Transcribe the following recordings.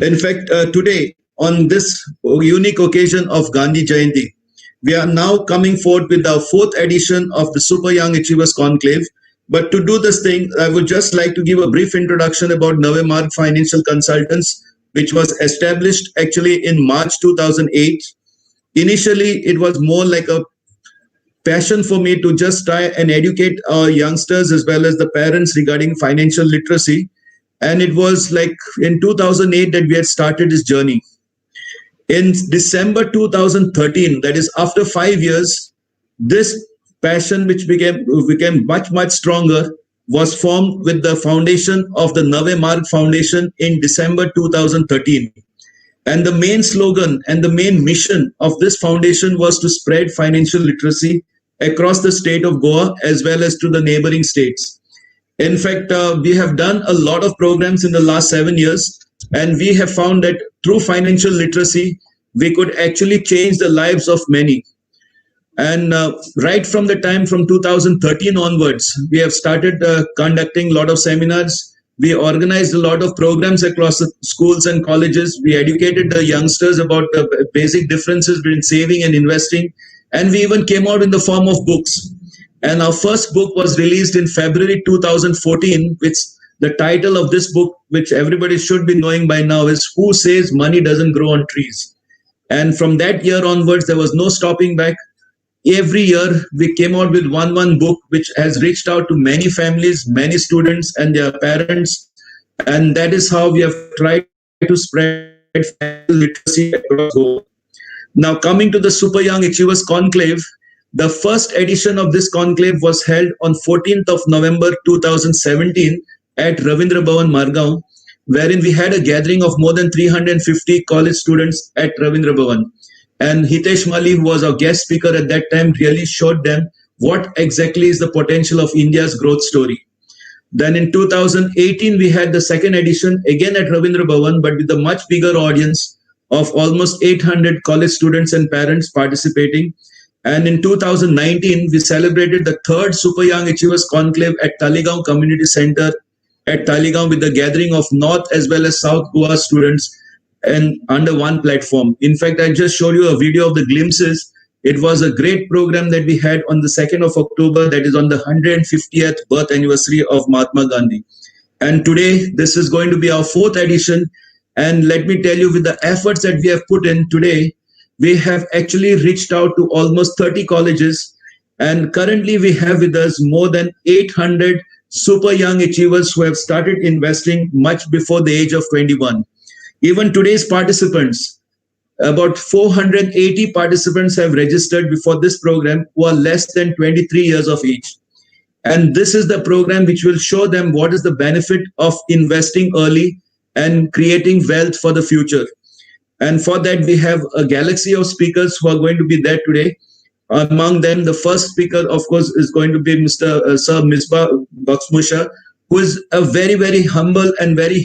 In fact, today, on this unique occasion of Gandhi Jayanti, we are now coming forth with our fourth edition of the Super Young Achievers Conclave. But to do this thing, I would just like to give a brief introduction about Navemarg Financial Consultants, which was established actually in March 2008. Initially, it was more like a passion for me to just try and educate our youngsters as well as the parents regarding financial literacy. And it was like in 2008 that we had started this journey. In December 2013, that is after 5 years, this passion, which became much stronger, was formed with the foundation of the Navemarg Foundation in December 2013. And the main slogan and the main mission of this foundation was to spread financial literacy across the state of Goa as well as to the neighboring states. In fact, we have done a lot of programs in the last 7 years, and we have found that through financial literacy, we could actually change the lives of many. And right from the time from 2013 onwards, we have started conducting a lot of seminars. We organized a lot of programs across the schools and colleges. We educated the youngsters about the basic differences between saving and investing. And we even came out in the form of books. And our first book was released in February 2014, which the title of this book, which everybody should be knowing by now, is Who Says Money Doesn't Grow on Trees? And from that year onwards, there was no stopping back. Every year, we came out with one book, which has reached out to many families, many students and their parents. And that is how we have tried to spread literacy across the world. Now, coming to the Super Young Achievers Conclave, the first edition of this conclave was held on 14th of November 2017 at Ravindra Bhavan, Margao, wherein we had a gathering of more than 350 college students at Ravindra Bhavan. And Hitesh Mali, who was our guest speaker at that time, really showed them what exactly is the potential of India's growth story. Then in 2018, we had the second edition, again at Ravindra Bhavan, but with a much bigger audience of almost 800 college students and parents participating. And in 2019, we celebrated the third Super Young Achievers Conclave at Talegaon Community Center at Talegaon with the gathering of North as well as South Goa students and under one platform. In fact, I just showed you a video of the glimpses. It was a great program that we had on the 2nd of October, that is on the 150th birth anniversary of Mahatma Gandhi. And today, this is going to be our fourth edition. And let me tell you, with the efforts that we have put in today, we have actually reached out to almost 30 colleges. And currently, we have with us more than 800 super young achievers who have started investing much before the age of 21. Even today's participants, about 480 participants have registered before this program who are less than 23 years of age. And this is the program which will show them what is the benefit of investing early and creating wealth for the future. And for that, we have a galaxy of speakers who are going to be there today. Among them, the first speaker, of course, is going to be Mr. Sir MISBAH BAXAMUSHA, who is a very humble and very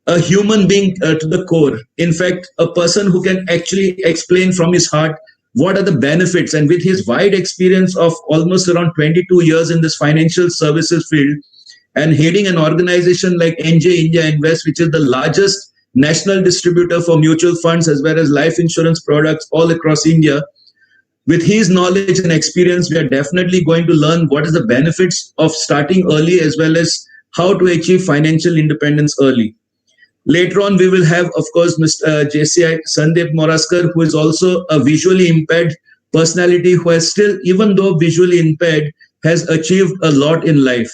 a human being to the core. In fact, a person who can actually explain from his heart what are the benefits. And with his wide experience of almost around 22 years in this financial services field and heading an organization like NJ India Invest, which is the largest national distributor for mutual funds as well as life insurance products all across India, with his knowledge and experience, we are definitely going to learn what is the benefits of starting early as well as how to achieve financial independence early. Later on, we will have, of course, Mr. JCI SANDEEP, who is also a visually impaired personality who has still, even though visually impaired, has achieved a lot in life.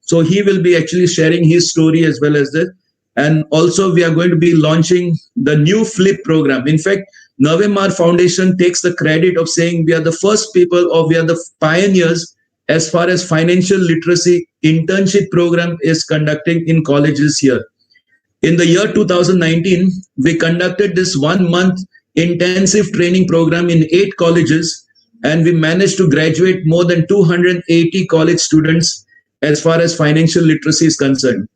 So he will be actually sharing his story as well as that. And also, we are going to be launching the new FLIP program. In fact, Navemarg Foundation takes the credit of saying we are the first people or we are the pioneers as far as financial literacy internship program is conducting in colleges here. In the year 2019, we conducted this 1 month intensive training program in 8 colleges, and we managed to graduate more than 280 college students as far as financial literacy is concerned.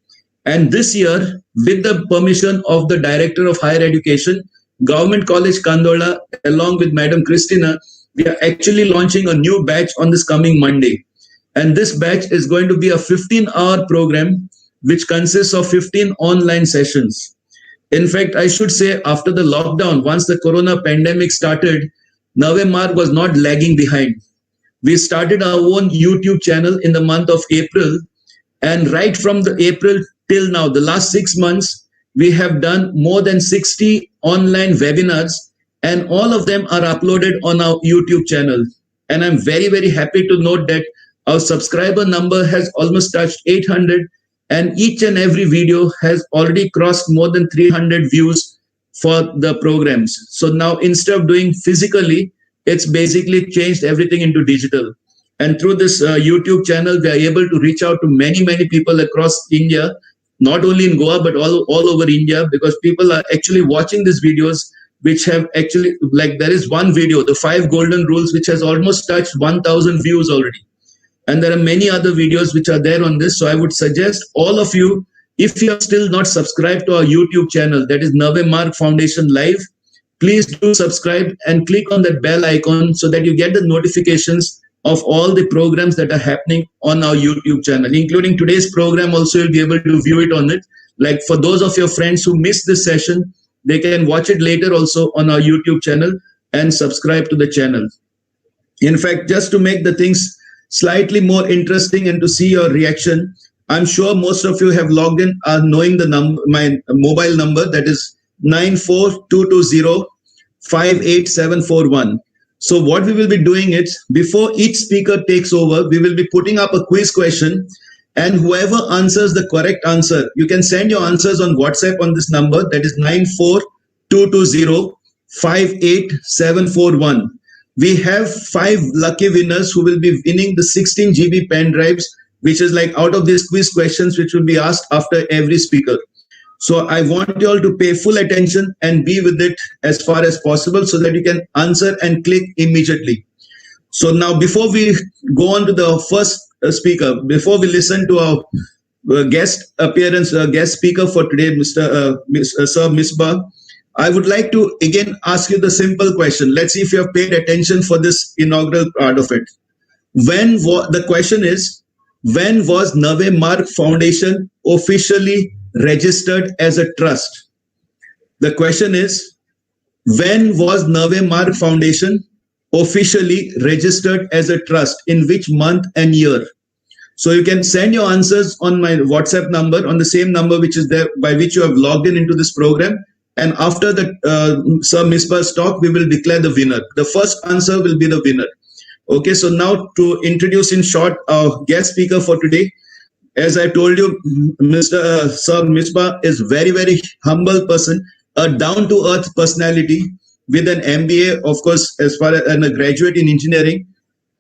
And this year, with the permission of the Director of Higher Education, Government College Kandola, along with Madam Christina, we are actually launching a new batch on this coming Monday. And this batch is going to be a 15-hour program, which consists of 15 online sessions. In fact, I should say after the lockdown, once the corona pandemic started, Navemarg was not lagging behind. We started our own YouTube channel in the month of April, and right from the April till now, the last 6 months, we have done more than 60 online webinars, and all of them are uploaded on our YouTube channel. And I'm very, very happy to note that our subscriber number has almost touched 800, and each and every video has already crossed more than 300 views for the programs. So now instead of doing physically, it's basically changed everything into digital. And through this YouTube channel, we are able to reach out to many, many people across India, not only in Goa, but all over India, because people are actually watching these videos, which have actually, like there is one video, the 5 golden rules, which has almost touched 1,000 views already. And there are many other videos which are there on this. So I would suggest all of you, if you are still not subscribed to our YouTube channel, that is Navemarg Foundation Live, please do subscribe and click on that bell icon so that you get the notifications of all the programs that are happening on our YouTube channel, including today's program. Also, you'll be able to view it on it. Like for those of your friends who missed this session, they can watch it later also on our YouTube channel and subscribe to the channel. In fact, just to make the things slightly more interesting and to see your reaction, I'm sure most of you have logged in knowing the number, my mobile number, that is 94220-58741. So what we will be doing is, before each speaker takes over, we will be putting up a quiz question, and whoever answers the correct answer, you can send your answers on WhatsApp on this number, that is 94220-58741. We have 5 lucky winners who will be winning the 16 GB pen drives, which is like out of these quiz questions, which will be asked after every speaker. So I want you all to pay full attention and be with it as far as possible so that you can answer and click immediately. So now, before we go on to the first speaker, before we listen to our guest speaker for today, Sir MISBAH, I would like to again ask you the simple question. Let's see if you have paid attention for this inaugural part of it. The question is, when was Navemarg Foundation officially registered as a trust? The question is, when was Navemarg Foundation officially registered as a trust, in which month and year? So you can send your answers on my WhatsApp number, on the same number which is there by which you have logged in into this program. And after the Sir MISBAH's talk, we will declare the winner. The first answer will be the winner. Okay, so now to introduce in short our guest speaker for today. As I told you, Sir MISBAH is very, very humble person, a down-to-earth personality with an MBA, of course, as far as and a graduate in engineering.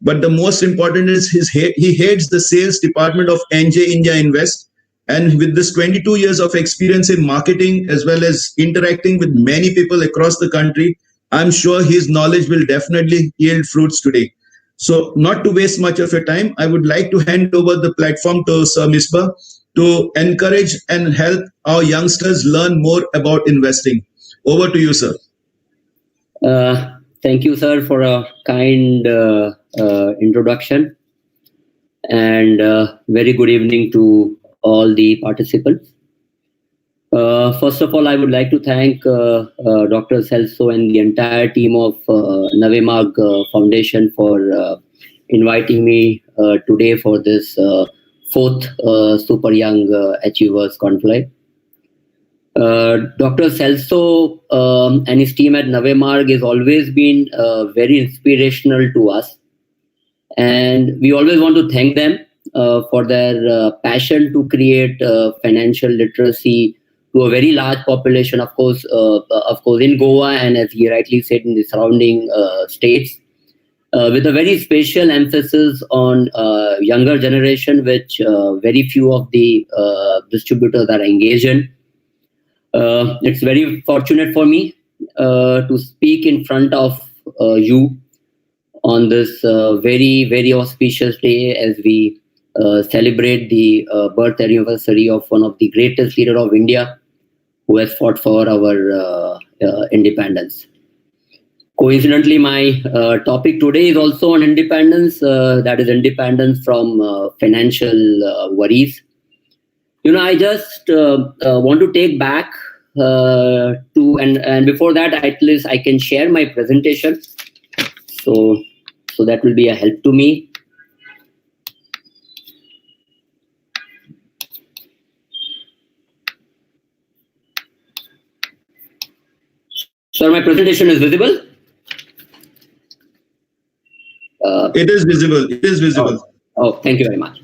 But the most important is he heads the sales department of NJ India Invest. And with this 22 years of experience in marketing, as well as interacting with many people across the country, I'm sure his knowledge will definitely yield fruits today. So not to waste much of your time, I would like to hand over the platform to Sir MISBAH to encourage and help our youngsters learn more about investing. Over to you, sir. Thank you, sir, for a kind introduction, and very good evening to all the participants. First of all, I would like to thank Dr. Celso and the entire team of Navemarg Foundation for inviting me today for this 4th Super Young Achievers Conclave. Dr. Celso and his team at Navemarg has always been very inspirational to us, and we always want to thank them for their passion to create financial literacy to a very large population, of course, in Goa, and as he rightly said, in the surrounding states, with a very special emphasis on younger generation, which very few of the distributors are engaged in. It's very fortunate for me to speak in front of you on this very, very auspicious day as we celebrate the birth anniversary of one of the greatest leaders of India who has fought for our independence. Coincidentally, my topic today is also on independence, that is independence from financial worries. I just want to take back and before that, at least I can share my presentation. So that will be a help to me. Sir, my presentation is visible? It is visible. It is visible. Oh, thank you very much.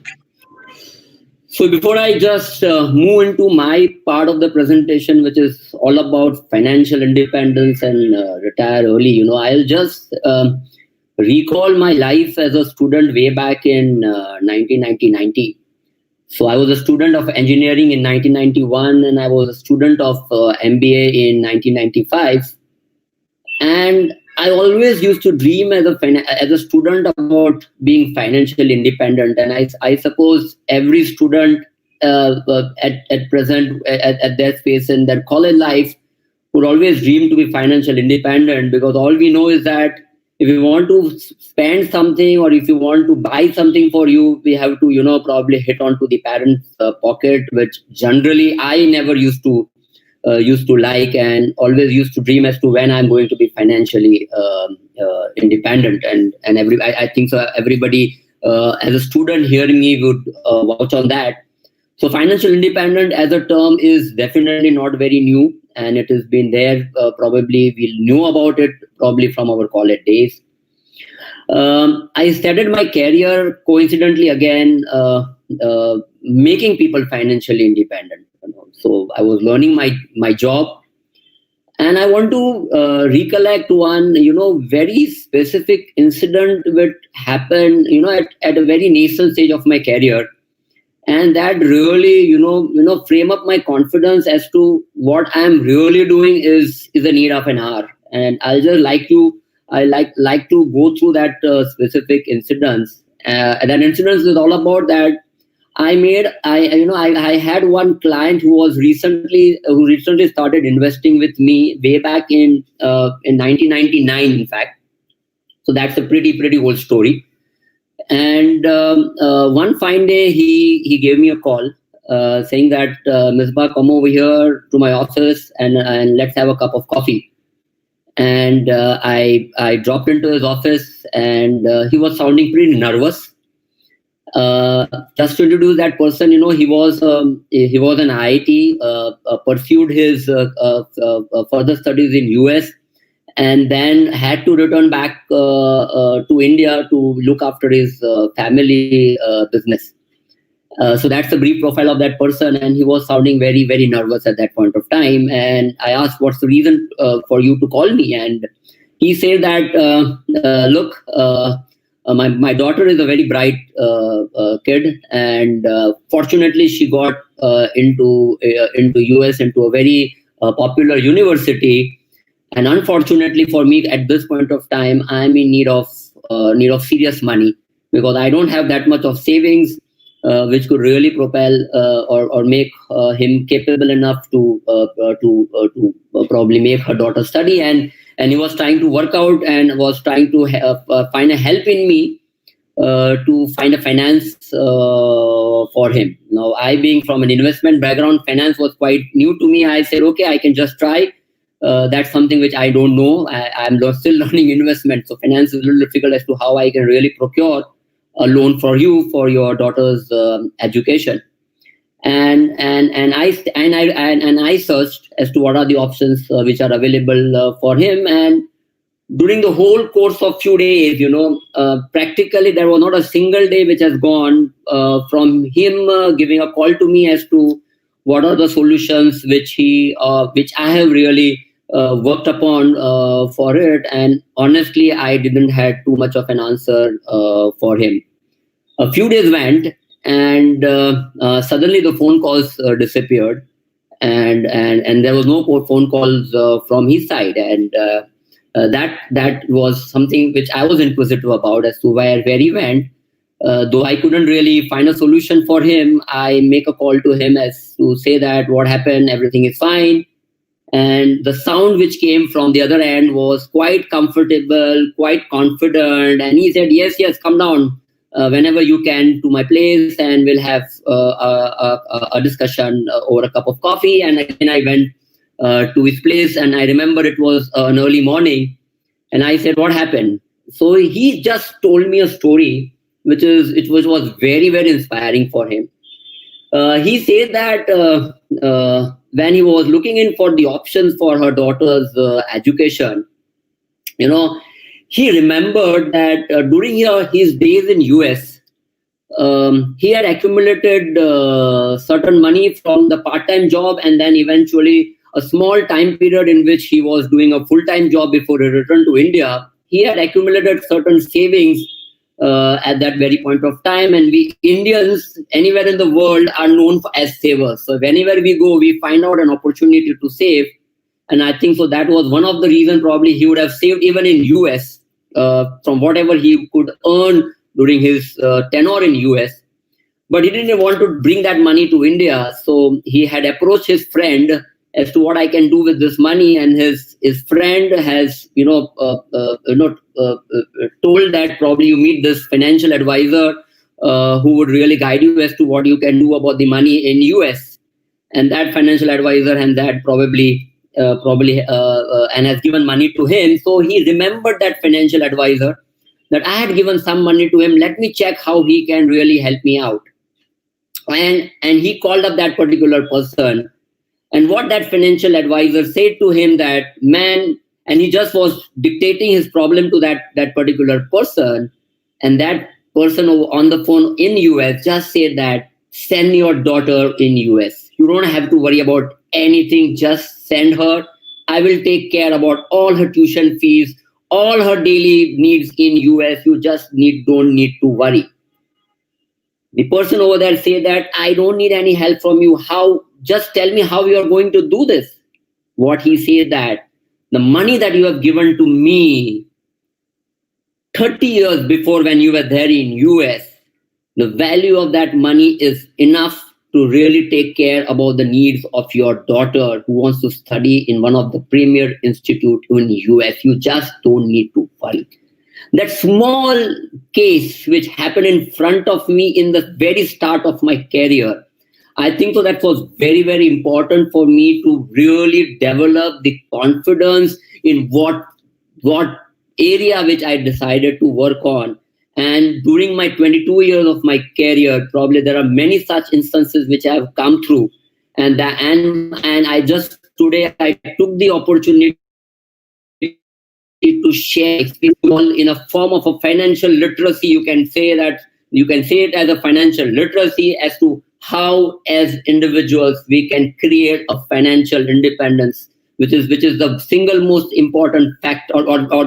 So before I just move into my part of the presentation, which is all about financial independence and retire early, I'll just recall my life as a student way back in 1990. So I was a student of engineering in 1991, and I was a student of MBA in 1995. And I always used to dream as a student about being financially independent. And I suppose every student at present, at their phase in their college life, would always dream to be financially independent, because all we know is that if you want to spend something or if you want to buy something for you, we have to, probably hit onto the parents' pocket, which generally I never used to like, and always used to dream as to when I'm going to be financially independent. And I think so everybody as a student hearing me would vouch on that. So financial independent as a term is definitely not very new, and it has been there. Probably we knew about it probably from our college days. I started my career coincidentally again making people financially independent. So I was learning my job, and I want to recollect one, very specific incident which happened, at a very nascent stage of my career, and that really, frame up my confidence as to what I am really doing is a need of an hour. And I'll just like to go through that specific incidents. And that incident is all about that. I had one client who recently started investing with me way back in 1999, in fact. So that's a pretty old story. And one fine day, he gave me a call saying that, MISBAH, come over here to my office and let's have a cup of coffee. And I dropped into his office, and he was sounding pretty nervous. Just to introduce that person, he was an IIT, pursued his further studies in US, and then had to return back to India to look after his family business. So that's the brief profile of that person, and he was sounding very, very nervous at that point of time. And I asked, what's the reason for you to call me? And he said that, look, my daughter is a very bright kid, and fortunately she got into US, into a very popular university. And unfortunately for me, at this point of time, I'm in need of serious money, because I don't have that much of savings which could really propel or make him capable enough to probably make her daughter study. And he was trying to work out and was trying to find a help in me to find a finance for him. Now, I being from an investment background, finance was quite new to me. I said, okay, I can just try. That's something which I don't know. I'm still learning investment. So finance is a little difficult as to how I can really procure a loan for you for your daughter's education. And I searched as to what are the options which are available for him. And during the whole course of few days, practically there was not a single day which has gone from him giving a call to me as to what are the solutions which I have really worked upon for it. And honestly, I didn't have too much of an answer for him. A few days went, and suddenly the phone calls disappeared, and there was no phone calls from his side. And that was something which I was inquisitive about as to where he went. Though I couldn't really find a solution for him, I make a call to him as to say that what happened, everything is fine. And the sound which came from the other end was quite comfortable, quite confident. And he said, yes, come down whenever you can to my place, and we'll have a discussion over a cup of coffee. And again, I went to his place, and I remember it was an early morning, and I said, "What happened?" So he just told me a story, which was very, very inspiring for him. He said that when he was looking in for the options for her daughter's education, he remembered that during his days in US, he had accumulated certain money from the part-time job, and then eventually a small time period in which he was doing a full-time job before he returned to India. He had accumulated certain savings at that very point of time, and we Indians anywhere in the world are known as savers. So whenever we go, we find out an opportunity to save, and I think so that was one of the reasons probably he would have saved even in US from whatever he could earn during his tenure in US. But he didn't want to bring that money to India, so he had approached his friend as to what I can do with this money, and his friend has told that probably you meet this financial advisor who would really guide you as to what you can do about the money in US, and that financial advisor and that probably and has given money to him. So he remembered that financial advisor, that I had given some money to him. Let me check how he can really help me out. And he called up that particular person. And what that financial advisor said to him that, man, and he just was dictating his problem to that particular person. And that person on the phone in US just said that, send your daughter in US. You don't have to worry about anything. Just send her. I will take care about all her tuition fees, all her daily needs in US. You just don't need to worry. The person over there said that, I don't need any help from you. Just tell me how you are going to do this. What he said that, the money that you have given to me 30 years before when you were there in US, the value of that money is enough to really take care about the needs of your daughter who wants to study in one of the premier institutes in US. You just don't need to worry. That small case which happened in front of me in the very start of my career, I think so that was very, very important for me to really develop the confidence in what area which I decided to work on. And during my 22 years of my career, probably there are many such instances which I have come through. And I just today I took the opportunity to share experience in a form of a financial literacy. You can say it as a financial literacy as to how as individuals we can create a financial independence, which is the single most important fact, or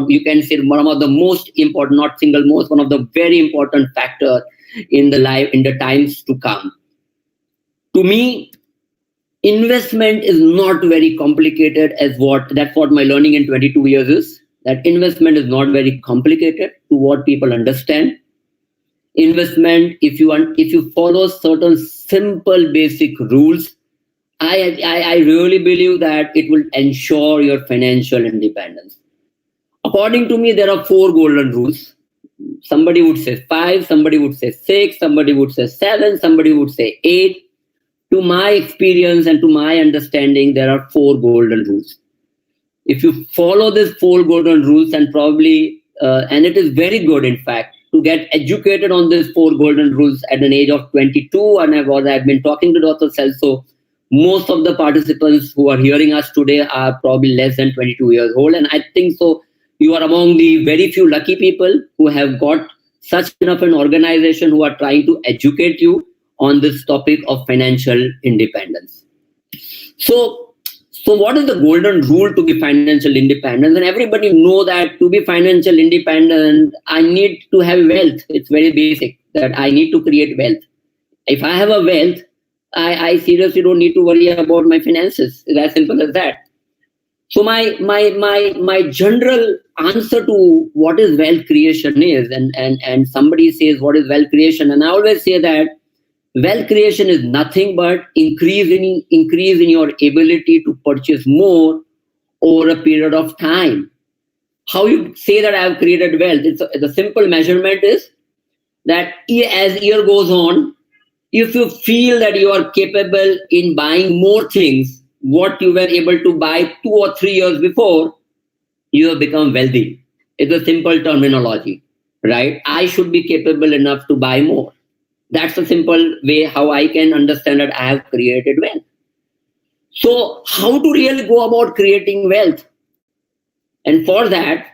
you can say one of the most important, not single most, one of the very important factor in the times to come. To me, investment is not very complicated that's what my learning in 22 years is. That investment is not very complicated to what people understand. Investment, if you follow certain simple basic rules, I really believe that it will ensure your financial independence. According to me, there are 4 golden rules. Somebody would say 5, somebody would say 6, somebody would say 7, somebody would say 8. To my experience and to my understanding, there are 4 golden rules. If you follow these 4 golden rules, and probably, and it is very good, in fact, to get educated on these 4 golden rules at an age of 22, and I've been talking to Dr. Celso. Most of the participants who are hearing us today are probably less than 22 years old. And I think so you are among the very few lucky people who have got such enough an organization who are trying to educate you on this topic of financial independence. So what is the golden rule to be financial independent? And everybody know that to be financial independent, I need to have wealth. It's very basic that I need to create wealth. If I have a wealth, I seriously don't need to worry about my finances. It's as simple as that. So my general answer to what is wealth creation is, and somebody says what is wealth creation, and I always say that wealth creation is nothing but increase in your ability to purchase more over a period of time. How you say that I have created wealth? The simple measurement is that as year goes on, if you feel that you are capable in buying more things what you were able to buy 2 or 3 years before, you have become wealthy. It's a simple terminology, right? I should be capable enough to buy more. That's a simple way how I can understand that I have created wealth. So how to really go about creating wealth? And for that,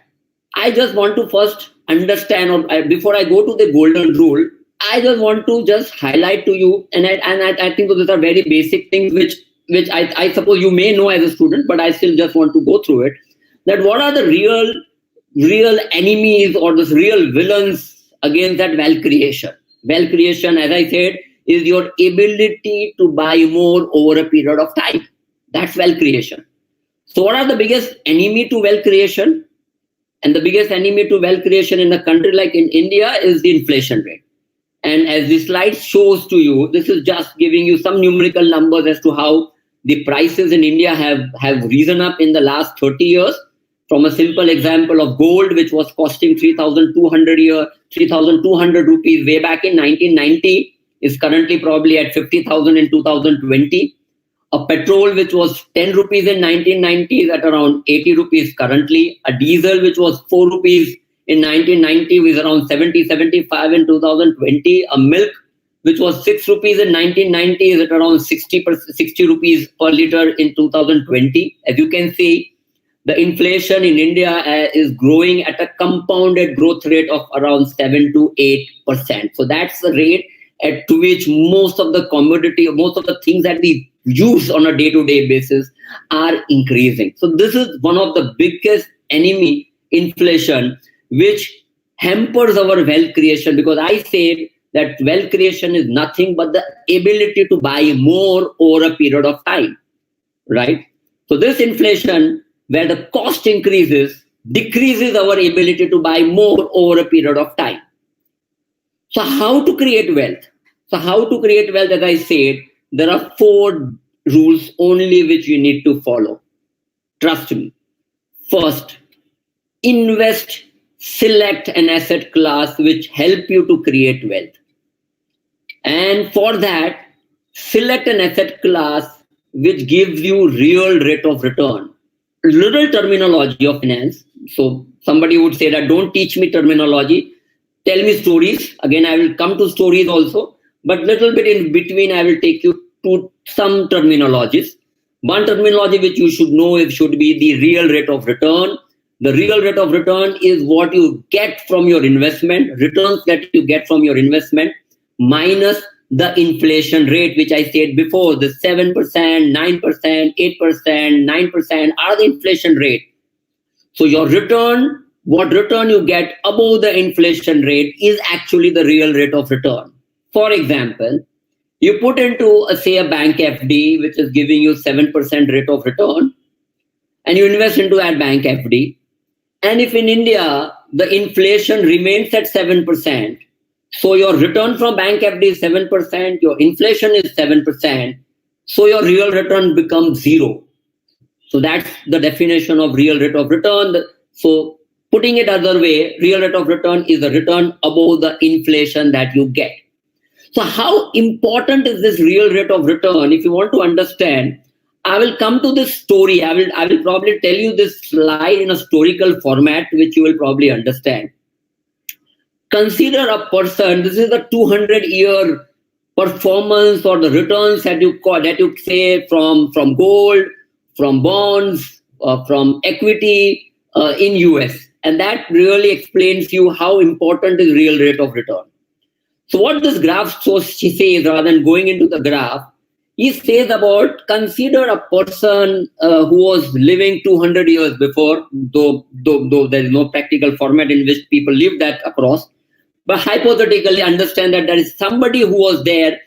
I just want to first understand, or before I go to the golden rule, I just want to just highlight to you, and I think those are very basic things which I suppose you may know as a student, but I still just want to go through it. That what are the real enemies or the real villains against that wealth creation? Wealth creation, as I said, is your ability to buy more over a period of time. That's wealth creation. So what are the biggest enemy to wealth creation? And the biggest enemy to wealth creation in a country like in India is the inflation rate. And as the slide shows to you, this is just giving you some numerical numbers as to how the prices in India have risen up in the last 30 years. From a simple example of gold, which was costing 3,200 rupees way back in 1990, is currently probably at 50,000 in 2020. A petrol which was 10 rupees in 1990 is at around 80 rupees currently. A diesel which was 4 rupees in 1990 is around 70-75 in 2020. A milk which was 6 rupees in 1990 is at around 60 rupees per liter in 2020. As you can see, the inflation in India is growing at a compounded growth rate of around 7 to 8%. So that's the rate at which most of the commodity, most of the things that we use on a day-to-day basis are increasing. So this is one of the biggest enemy, inflation, which hampers our wealth creation, because I said that wealth creation is nothing but the ability to buy more over a period of time, right? So this inflation, where the cost increases, decreases our ability to buy more over a period of time. So how to create wealth? So how to create wealth, as I said, there are 4 rules only which you need to follow. Trust me. First, invest, select an asset class which help you to create wealth. And for that, select an asset class which gives you real rate of return. Little terminology of finance. So somebody would say that don't teach me terminology, tell me stories. Again, I will come to stories also, but little bit in between, I will take you to some terminologies. One terminology which you should know should be the real rate of return. The real rate of return is what you get from your investment, returns that you get from your investment, minus the inflation rate, which I said before, the 7%, 9%, 8%, 9% are the inflation rate. So your return, what return you get above the inflation rate is actually the real rate of return. For example, you put into, say, a bank FD, which is giving you 7% rate of return, and you invest into that bank FD. And if in India, the inflation remains at 7%, so your return from bank FD is 7%, your inflation is 7%, so your real return becomes 0. So that's the definition of real rate of return. So putting it other way, real rate of return is the return above the inflation that you get. So how important is this real rate of return? If you want to understand, I will come to this story. I will probably tell you this slide in a historical format, which you will probably understand. Consider a person, this is the 200-year performance or the returns that you say from gold, from bonds, from equity in US. And that really explains you how important is real rate of return. So what this graph says, rather than going into the graph, he says about, consider a person who was living 200 years before, though there is no practical format in which people live that across. But hypothetically understand that there is somebody who was there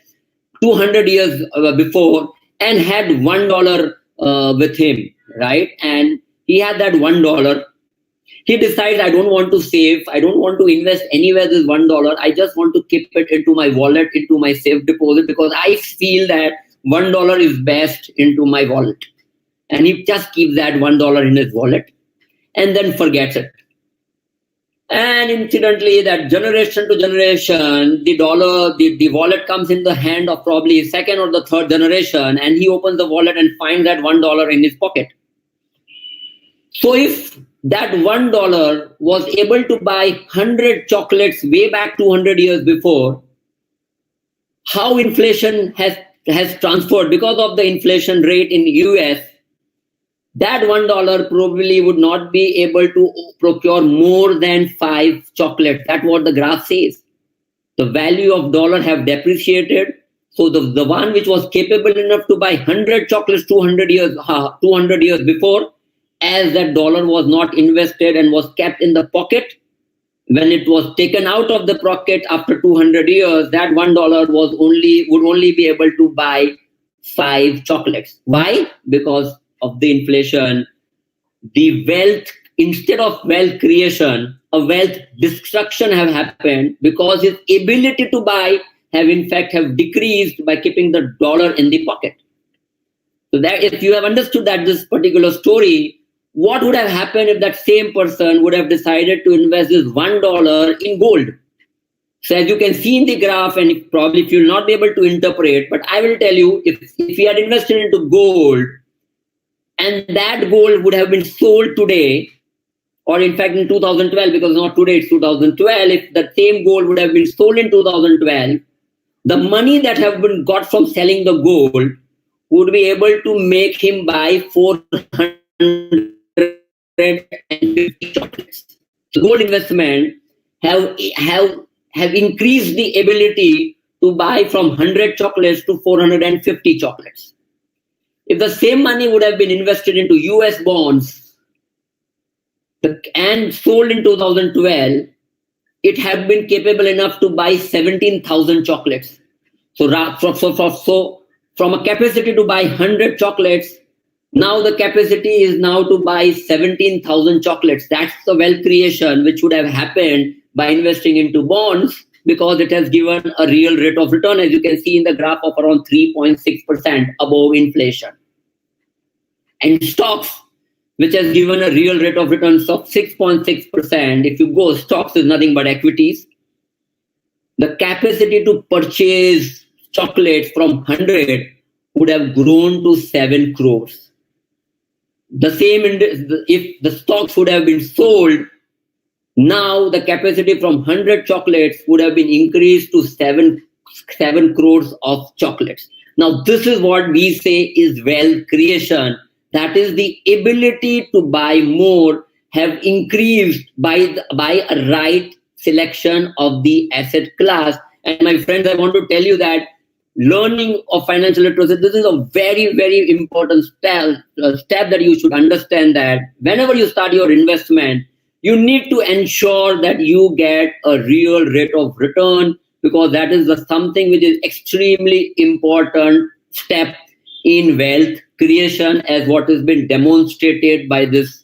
200 years before and had $1 with him, right? And he had that $1. He decides, I don't want to save, I don't want to invest anywhere this $1. I just want to keep it into my wallet, into my safe deposit, because I feel that $1 is best into my wallet. And he just keeps that $1 in his wallet and then forgets it. And incidentally, that generation to generation, the dollar, the wallet comes in the hand of probably second or the third generation, and he opens the wallet and finds that $1 in his pocket. So if that $1 was able to buy 100 chocolates way back 200 years before, how inflation has transferred because of the inflation rate in US, that $1 probably would not be able to procure more than 5 chocolates. That's what the graph says. The value of dollar have depreciated. So the one which was capable enough to buy 100 chocolates 200 years before, as that dollar was not invested and was kept in the pocket, when it was taken out of the pocket after 200 years, that $1 would only be able to buy 5 chocolates. Why? Because of the inflation, the wealth, instead of wealth creation, a wealth destruction have happened because his ability to buy have decreased by keeping the dollar in the pocket. So that if you have understood that this particular story, what would have happened if that same person would have decided to invest this $1 in gold? So as you can see in the graph, and probably if you'll not be able to interpret, but I will tell you, if he had invested into gold, and that gold would have been sold today, or in fact in 2012, because not today, it's 2012, if the same gold would have been sold in 2012, the money that have been got from selling the gold would be able to make him buy 450 chocolates. So gold investment have increased the ability to buy from 100 chocolates to 450 chocolates. If the same money would have been invested into US bonds and sold in 2012, it had been capable enough to buy 17,000 chocolates. So from a capacity to buy 100 chocolates, now the capacity is now to buy 17,000 chocolates. That's the wealth creation which would have happened by investing into bonds, because it has given a real rate of return, as you can see in the graph, of around 3.6% above inflation. And stocks, which has given a real rate of return of 6.6%. If you go, stocks is nothing but equities. The capacity to purchase chocolates from 100 would have grown to 7 crores. The same, if the stocks would have been sold, now the capacity from 100 chocolates would have been increased to 7 crores of chocolates. Now, this is what we say is wealth creation. That is the ability to buy more have increased by a right selection of the asset class. And my friends, I want to tell you that learning of financial literacy, this is a very, very important step that you should understand, that whenever you start your investment, you need to ensure that you get a real rate of return, because that is something which is extremely important step in wealth creation, as what has been demonstrated by this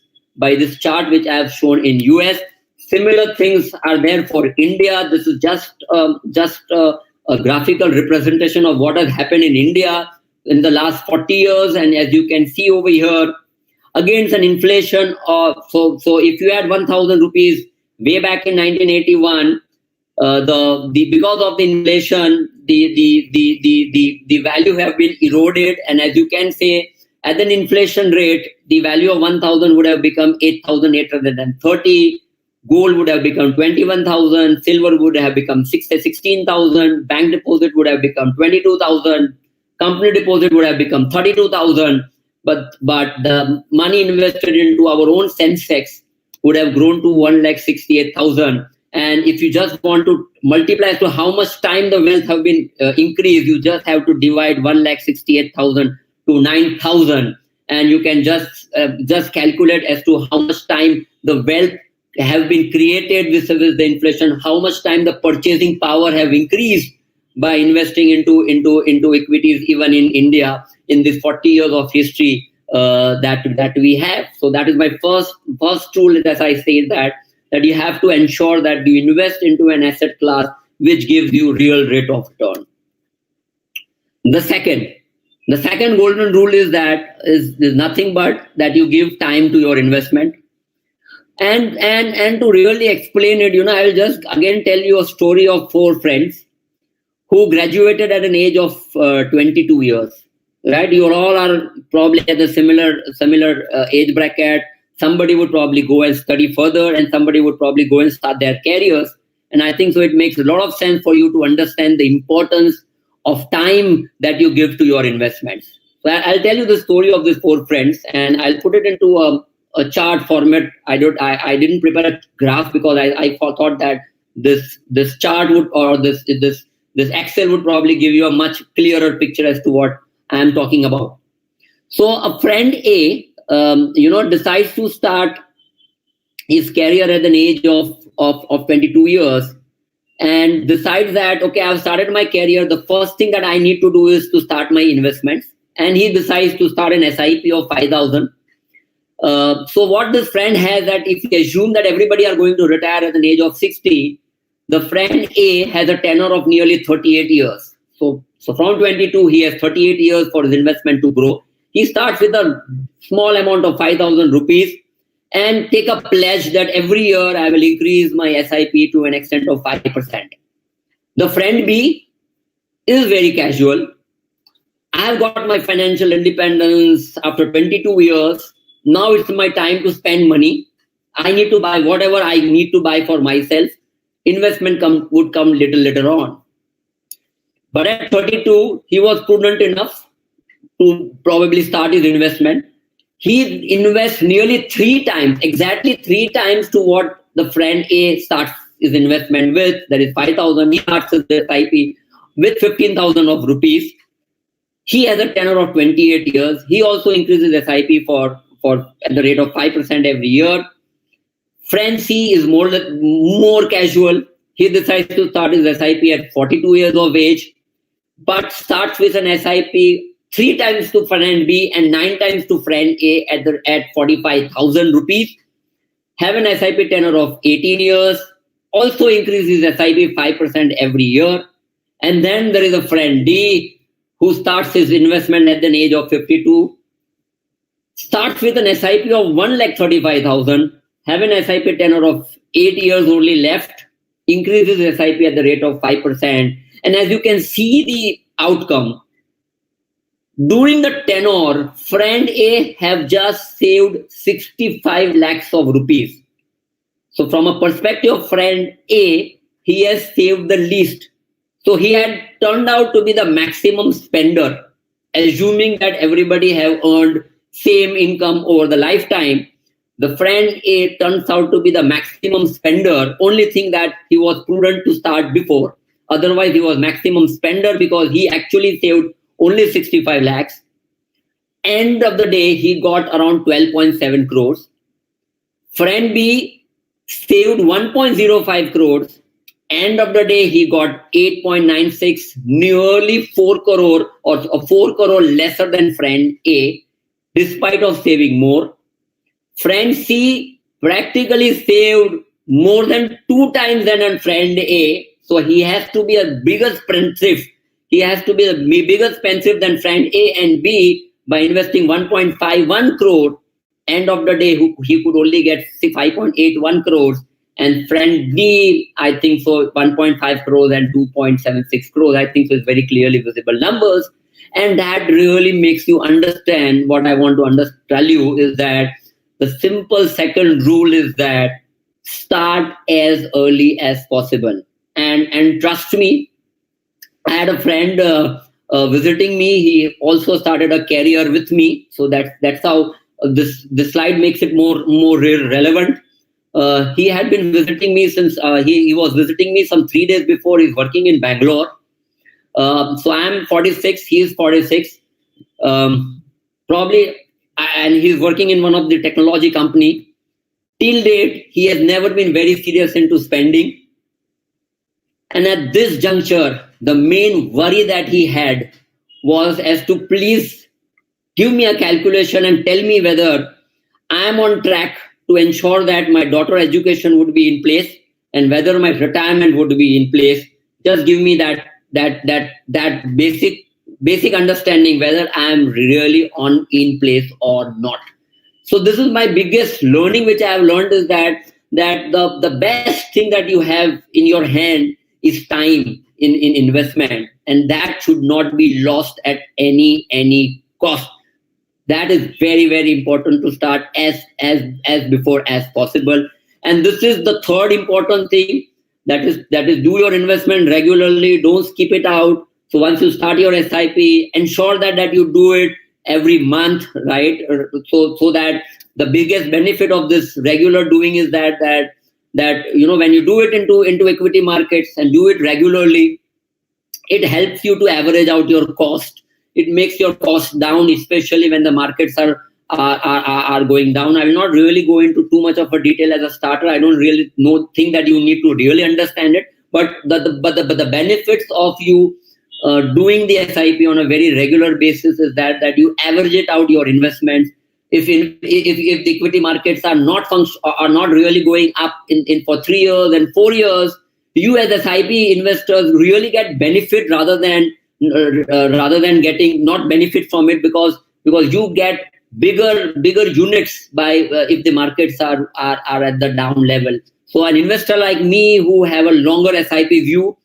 chart which I have shown in US. Similar things are there for India. This is just a graphical representation of what has happened in India in the last 40 years. And as you can see over here, against an inflation of, so if you had 1,000 rupees way back in 1981, because of the inflation, the value have been eroded. And as you can say, at an inflation rate, the value of 1,000 would have become 8,830. Gold would have become 21,000. Silver would have become 16,000. Bank deposit would have become 22,000. Company deposit would have become 32,000. But the money invested into our own Sensex would have grown to 1,68,000. And if you just want to multiply as to how much time the wealth have been increased, you just have to divide 1,68,000 to 9,000, and you can just calculate as to how much time the wealth have been created with the inflation, how much time the purchasing power have increased by investing into equities, even in India, in this 40 years of history that we have. So that is my first rule, as I say, that you have to ensure that you invest into an asset class which gives you real rate of return. The second golden rule is nothing but that you give time to your investment. And to really explain it, I will just again tell you a story of 4 friends who graduated at an age of 22 years. Right, you all are probably at the similar age bracket. Somebody would probably go and study further, and somebody would probably go and start their careers. And I think so it makes a lot of sense for you to understand the importance of time that you give to your investments. So I'll tell you the story of these 4 friends, and I'll put it into a chart format. I didn't prepare a graph because I thought that this chart would, or this Excel would probably give you a much clearer picture as to what I'm talking about. So a friend A, decides to start his career at an age of 22 years, and decides that, okay, I've started my career. The first thing that I need to do is to start my investments. And he decides to start an SIP of 5,000. So what this friend has, that if we assume that everybody are going to retire at an age of 60, the friend A has a tenure of nearly 38 years. So from 22, he has 38 years for his investment to grow. He starts with a small amount of 5,000 rupees and take a pledge that every year I will increase my SIP to an extent of 5%. The friend B is very casual. I have got my financial independence after 22 years. Now it's my time to spend money. I need to buy whatever I need to buy for myself. Investment would come little later on. But at 32, he was prudent enough to probably start his investment. He invests nearly 3 times, exactly 3 times to what the friend A starts his investment with. That is 5,000. He starts his SIP with 15,000 of rupees. He has a tenure of 28 years. He also increases SIP for at the rate of 5% every year. Friend C is more casual. He decides to start his SIP at 42 years of age, but starts with an SIP 3 times to friend B and 9 times to friend A at 45,000 rupees. Have an SIP tenure of 18 years. Also increases SIP 5% every year. And then there is a friend D who starts his investment at the age of 52. Starts with an SIP of 1,35,000. Have an SIP tenure of 8 years only left. Increases SIP at the rate of 5%. And as you can see the outcome, during the tenure, friend A have just saved 65 lakhs of rupees. So from a perspective of friend A, he has saved the least. So he had turned out to be the maximum spender, assuming that everybody have earned same income over the lifetime. The friend A turns out to be the maximum spender. Only thing that he was prudent to start before. Otherwise, he was maximum spender because he actually saved only 65 lakhs. End of the day, he got around 12.7 crores. Friend B saved 1.05 crores. End of the day, he got 8.96, nearly 4 crore or 4 crore lesser than friend A, despite of saving more. Friend C practically saved more than 2 times than on friend A. So he has to be a bigger spendthrift. He has to be a bigger spendthrift than friend A and B by investing 1.51 crore. End of the day, he could only get 5.81 crores. And friend D, I think so, 1.5 crores and 2.76 crores. I think so is very clearly visible numbers. And that really makes you understand what I want to tell you is that the simple second rule is that start as early as possible. And trust me, I had a friend visiting me. He also started a career with me. So that's how this slide makes it more relevant. He had been visiting me since he was visiting me some 3 days before. He's working in Bangalore. So I'm 46. He's 46. Probably, and he's working in one of the technology company. Till date, he has never been very serious into spending. And at this juncture, the main worry that he had was as to please give me a calculation and tell me whether I am on track to ensure that my daughter education would be in place and whether my retirement would be in place. Just give me that basic understanding whether I am really in place or not. So this is my biggest learning, which I have learned, is that the best thing that you have in your hand is time in investment, and that should not be lost at any cost. That is very, very important to start as before as possible. And this is the third important thing, that is do your investment regularly. Don't skip it out. So once you start your SIP, ensure that you do it every month, right? So that the biggest benefit of this regular doing is that when you do it into equity markets and do it regularly, it helps you to average out your cost. It makes your cost down, especially when the markets are going down. I will not really go into too much of a detail as a starter. I don't really think that you need to really understand it. But the benefits of you doing the SIP on a very regular basis is that you average it out your investments. If the equity markets are not really going up in for 3 years and 4 years, you as SIP investors really get benefit rather than getting not benefit from it, because you get bigger units by if the markets are at the down level. So an investor like me, who have a longer SIP view,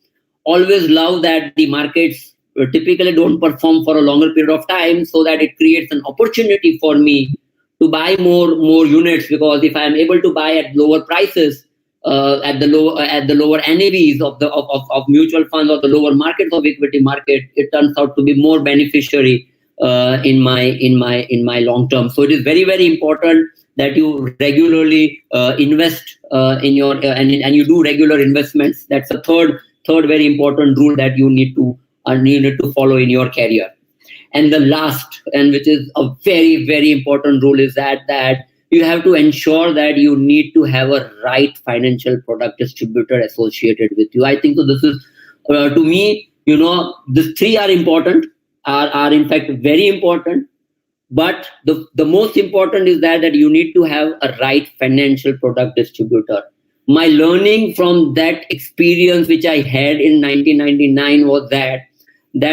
always love that the markets typically don't perform for a longer period of time, so that it creates an opportunity for me to buy more units. Because if I am able to buy at lower prices, at the lower NAVs of mutual funds, or the lower markets of equity market, it turns out to be more beneficiary in my long term. So it is very, very important that you regularly invest in your and you do regular investments. That's the third very important rule that you need to follow in your career. And the last, and which is a very, very important rule, is that you have to ensure that you need to have a right financial product distributor associated with you. I think so. This is to me, these three are important, are in fact very important. But the most important is that you need to have a right financial product distributor. My learning from that experience which I had in 1999 was that the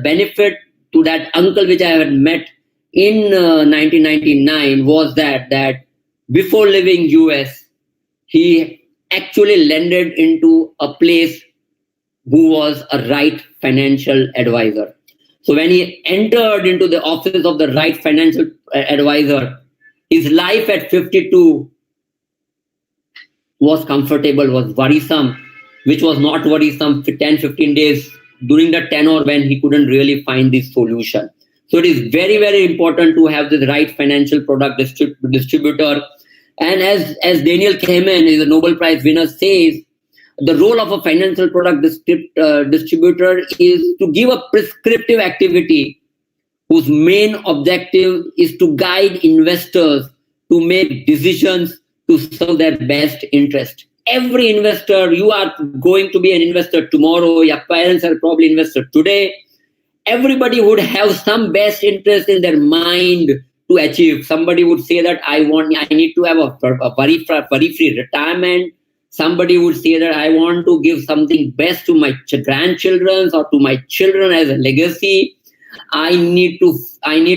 benefit to that uncle which I had met in 1999 was that before leaving US, he actually landed into a place who was a right financial advisor. So when he entered into the office of the right financial advisor, his life at 52 was comfortable, was worrisome, which was not worrisome for 10, 15 days during the tenure when he couldn't really find this solution. So it is very, very important to have the right financial product distributor. And as Daniel Kahneman, is a Nobel Prize winner, says, the role of a financial product distributor is to give a prescriptive activity whose main objective is to guide investors to make decisions to serve their best interest. Every investor, you are going to be an investor tomorrow, your parents are probably investors today. Everybody would have some best interest in their mind to achieve. Somebody would say that I need to have a worry-free retirement. Somebody would say that I want to give something best to my grandchildren or to my children as a legacy. I need to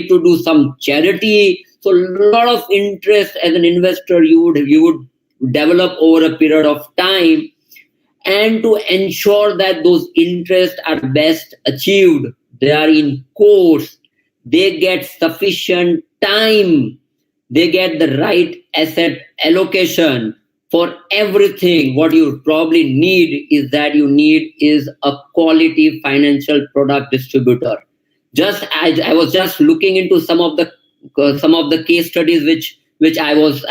do some charity. So a lot of interest as an investor you would develop over a period of time, and to ensure that those interests are best achieved, they are in course, they get sufficient time, they get the right asset allocation for everything. What you probably need is a quality financial product distributor. I was just looking into some of the case studies which I was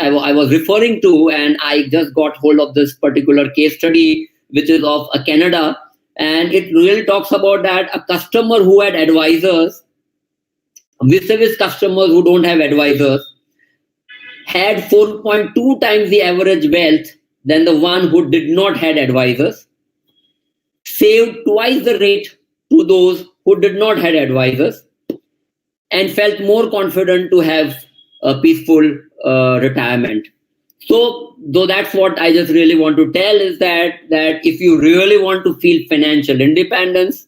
referring to, and I just got hold of this particular case study, which is of Canada, and it really talks about that a customer who had advisors vis-a-vis customers who don't have advisors had 4.2 times the average wealth than the one who did not had advisors, saved twice the rate to those who did not had advisors, and felt more confident to have a peaceful retirement. So that's what I just really want to tell, is that if you really want to feel financial independence,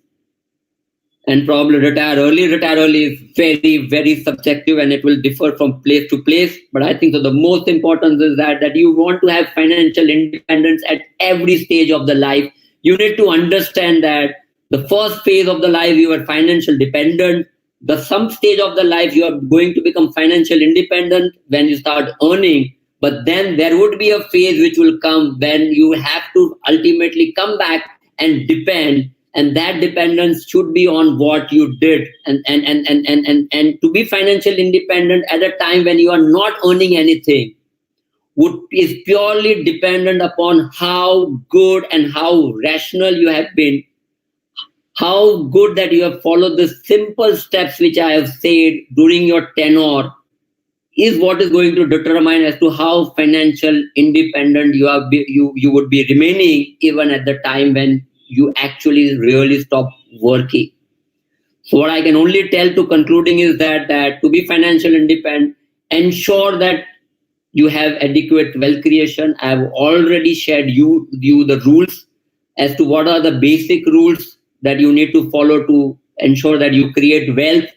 and probably retire early. Retire early is very, very subjective and it will differ from place to place. But I think so the most important is that you want to have financial independence at every stage of the life. You need to understand that the first phase of the life you are financial dependent. The some stage of the life you are going to become financial independent when you start earning. But then there would be a phase which will come when you have to ultimately come back and depend, and that dependence should be on what you did, and to be financial independent at a time when you are not earning anything is purely dependent upon how good and how rational you have been, how good that you have followed the simple steps which I have said during your tenure is what is going to determine as to how financial independent you would be remaining even at the time when you actually really stop working. So what I can only tell to concluding is that to be financial independent, ensure that you have adequate wealth creation. I have already shared you the rules as to what are the basic rules that you need to follow to ensure that you create wealth.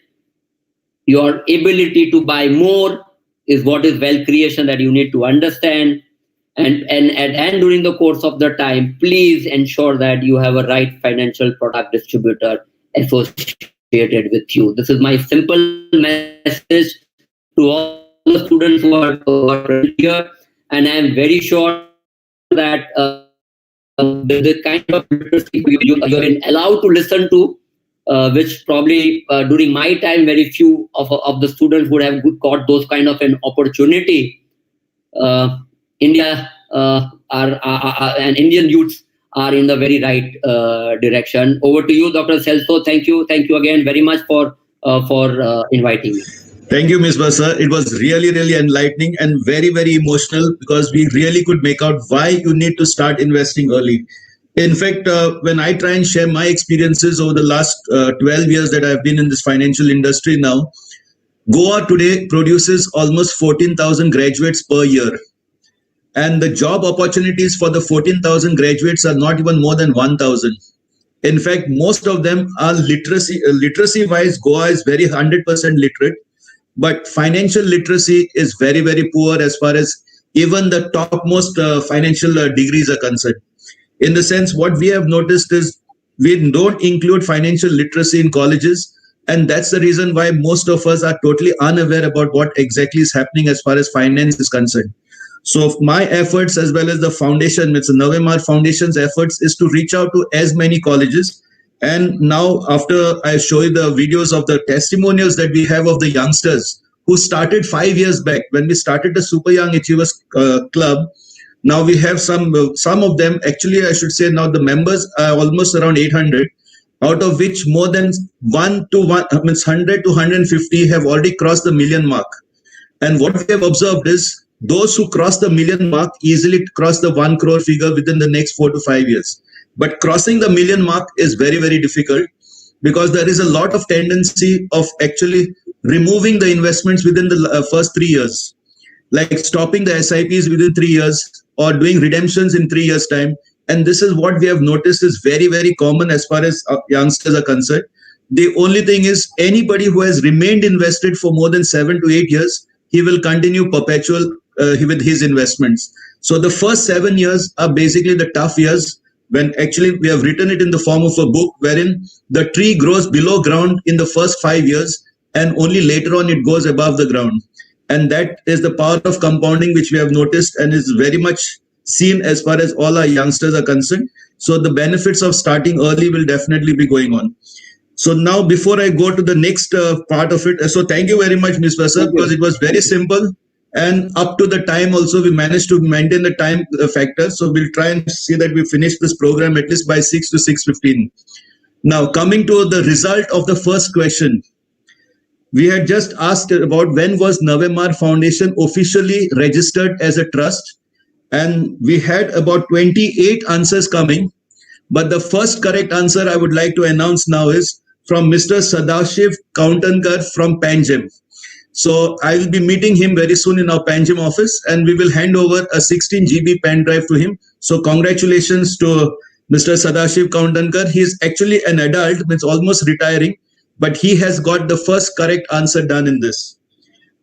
Your ability to buy more is what is wealth creation that you need to understand. And during the course of the time, please ensure that you have a right financial product distributor associated with you. This is my simple message to all the students who are here, and I am very sure that the kind of literacy you've been allowed to listen to, which probably during my time very few of the students would have got those kind of an opportunity. India and Indian youths are in the very right direction. Over to you, Dr. Celso. Thank you again very much for inviting me. Thank you, MISBAH sir. It was really, really enlightening and very, very emotional because we really could make out why you need to start investing early. In fact, when I try and share my experiences over the last 12 years that I've been in this financial industry now, Goa today produces almost 14,000 graduates per year. And the job opportunities for the 14,000 graduates are not even more than 1,000. In fact, most of them are literacy-wise, Goa is very 100% literate. But financial literacy is very, very poor as far as even the topmost financial degrees are concerned. In the sense, what we have noticed is we don't include financial literacy in colleges. And that's the reason why most of us are totally unaware about what exactly is happening as far as finance is concerned. So my efforts as well as the foundation, it's the Navemarg Foundation's efforts, is to reach out to as many colleges. And now, after I show you the videos of the testimonials that we have of the youngsters who started 5 years back when we started the Super Young Achievers Club, now we have some of them. Actually, I should say now the members are almost around 800, out of which more than 100 to 150 have already crossed the million mark. And what we have observed is those who cross the million mark easily cross the 1 crore figure within the next 4 to 5 years. But crossing the million mark is very, very difficult because there is a lot of tendency of actually removing the investments within the first 3 years, like stopping the SIPs within 3 years or doing redemptions in 3 years' time. And this is what we have noticed is very, very common as far as youngsters are concerned. The only thing is anybody who has remained invested for more than 7 to 8 years, he will continue perpetual with his investments. So the first 7 years are basically the tough years, when actually we have written it in the form of a book wherein the tree grows below ground in the first 5 years and only later on it goes above the ground. And that is the power of compounding, which we have noticed and is very much seen as far as all our youngsters are concerned. So the benefits of starting early will definitely be going on. So now, before I go to the next part of it, so thank you very much, Ms. Vasar, because it was very simple. And up to the time also, we managed to maintain the time factor. So we'll try and see that we finish this program at least by 6 to 6:15. Now, coming to the result of the first question, we had just asked about when was Navemarg Foundation officially registered as a trust. And we had about 28 answers coming. But the first correct answer I would like to announce now is from Mr. Sadashiv Kauntankar from Panjim. So I will be meeting him very soon in our Panjim office, and we will hand over a 16 GB pen drive to him. So congratulations to Mr. Sadashiv Kaundankar. He is actually an adult, means almost retiring, but he has got the first correct answer done in this.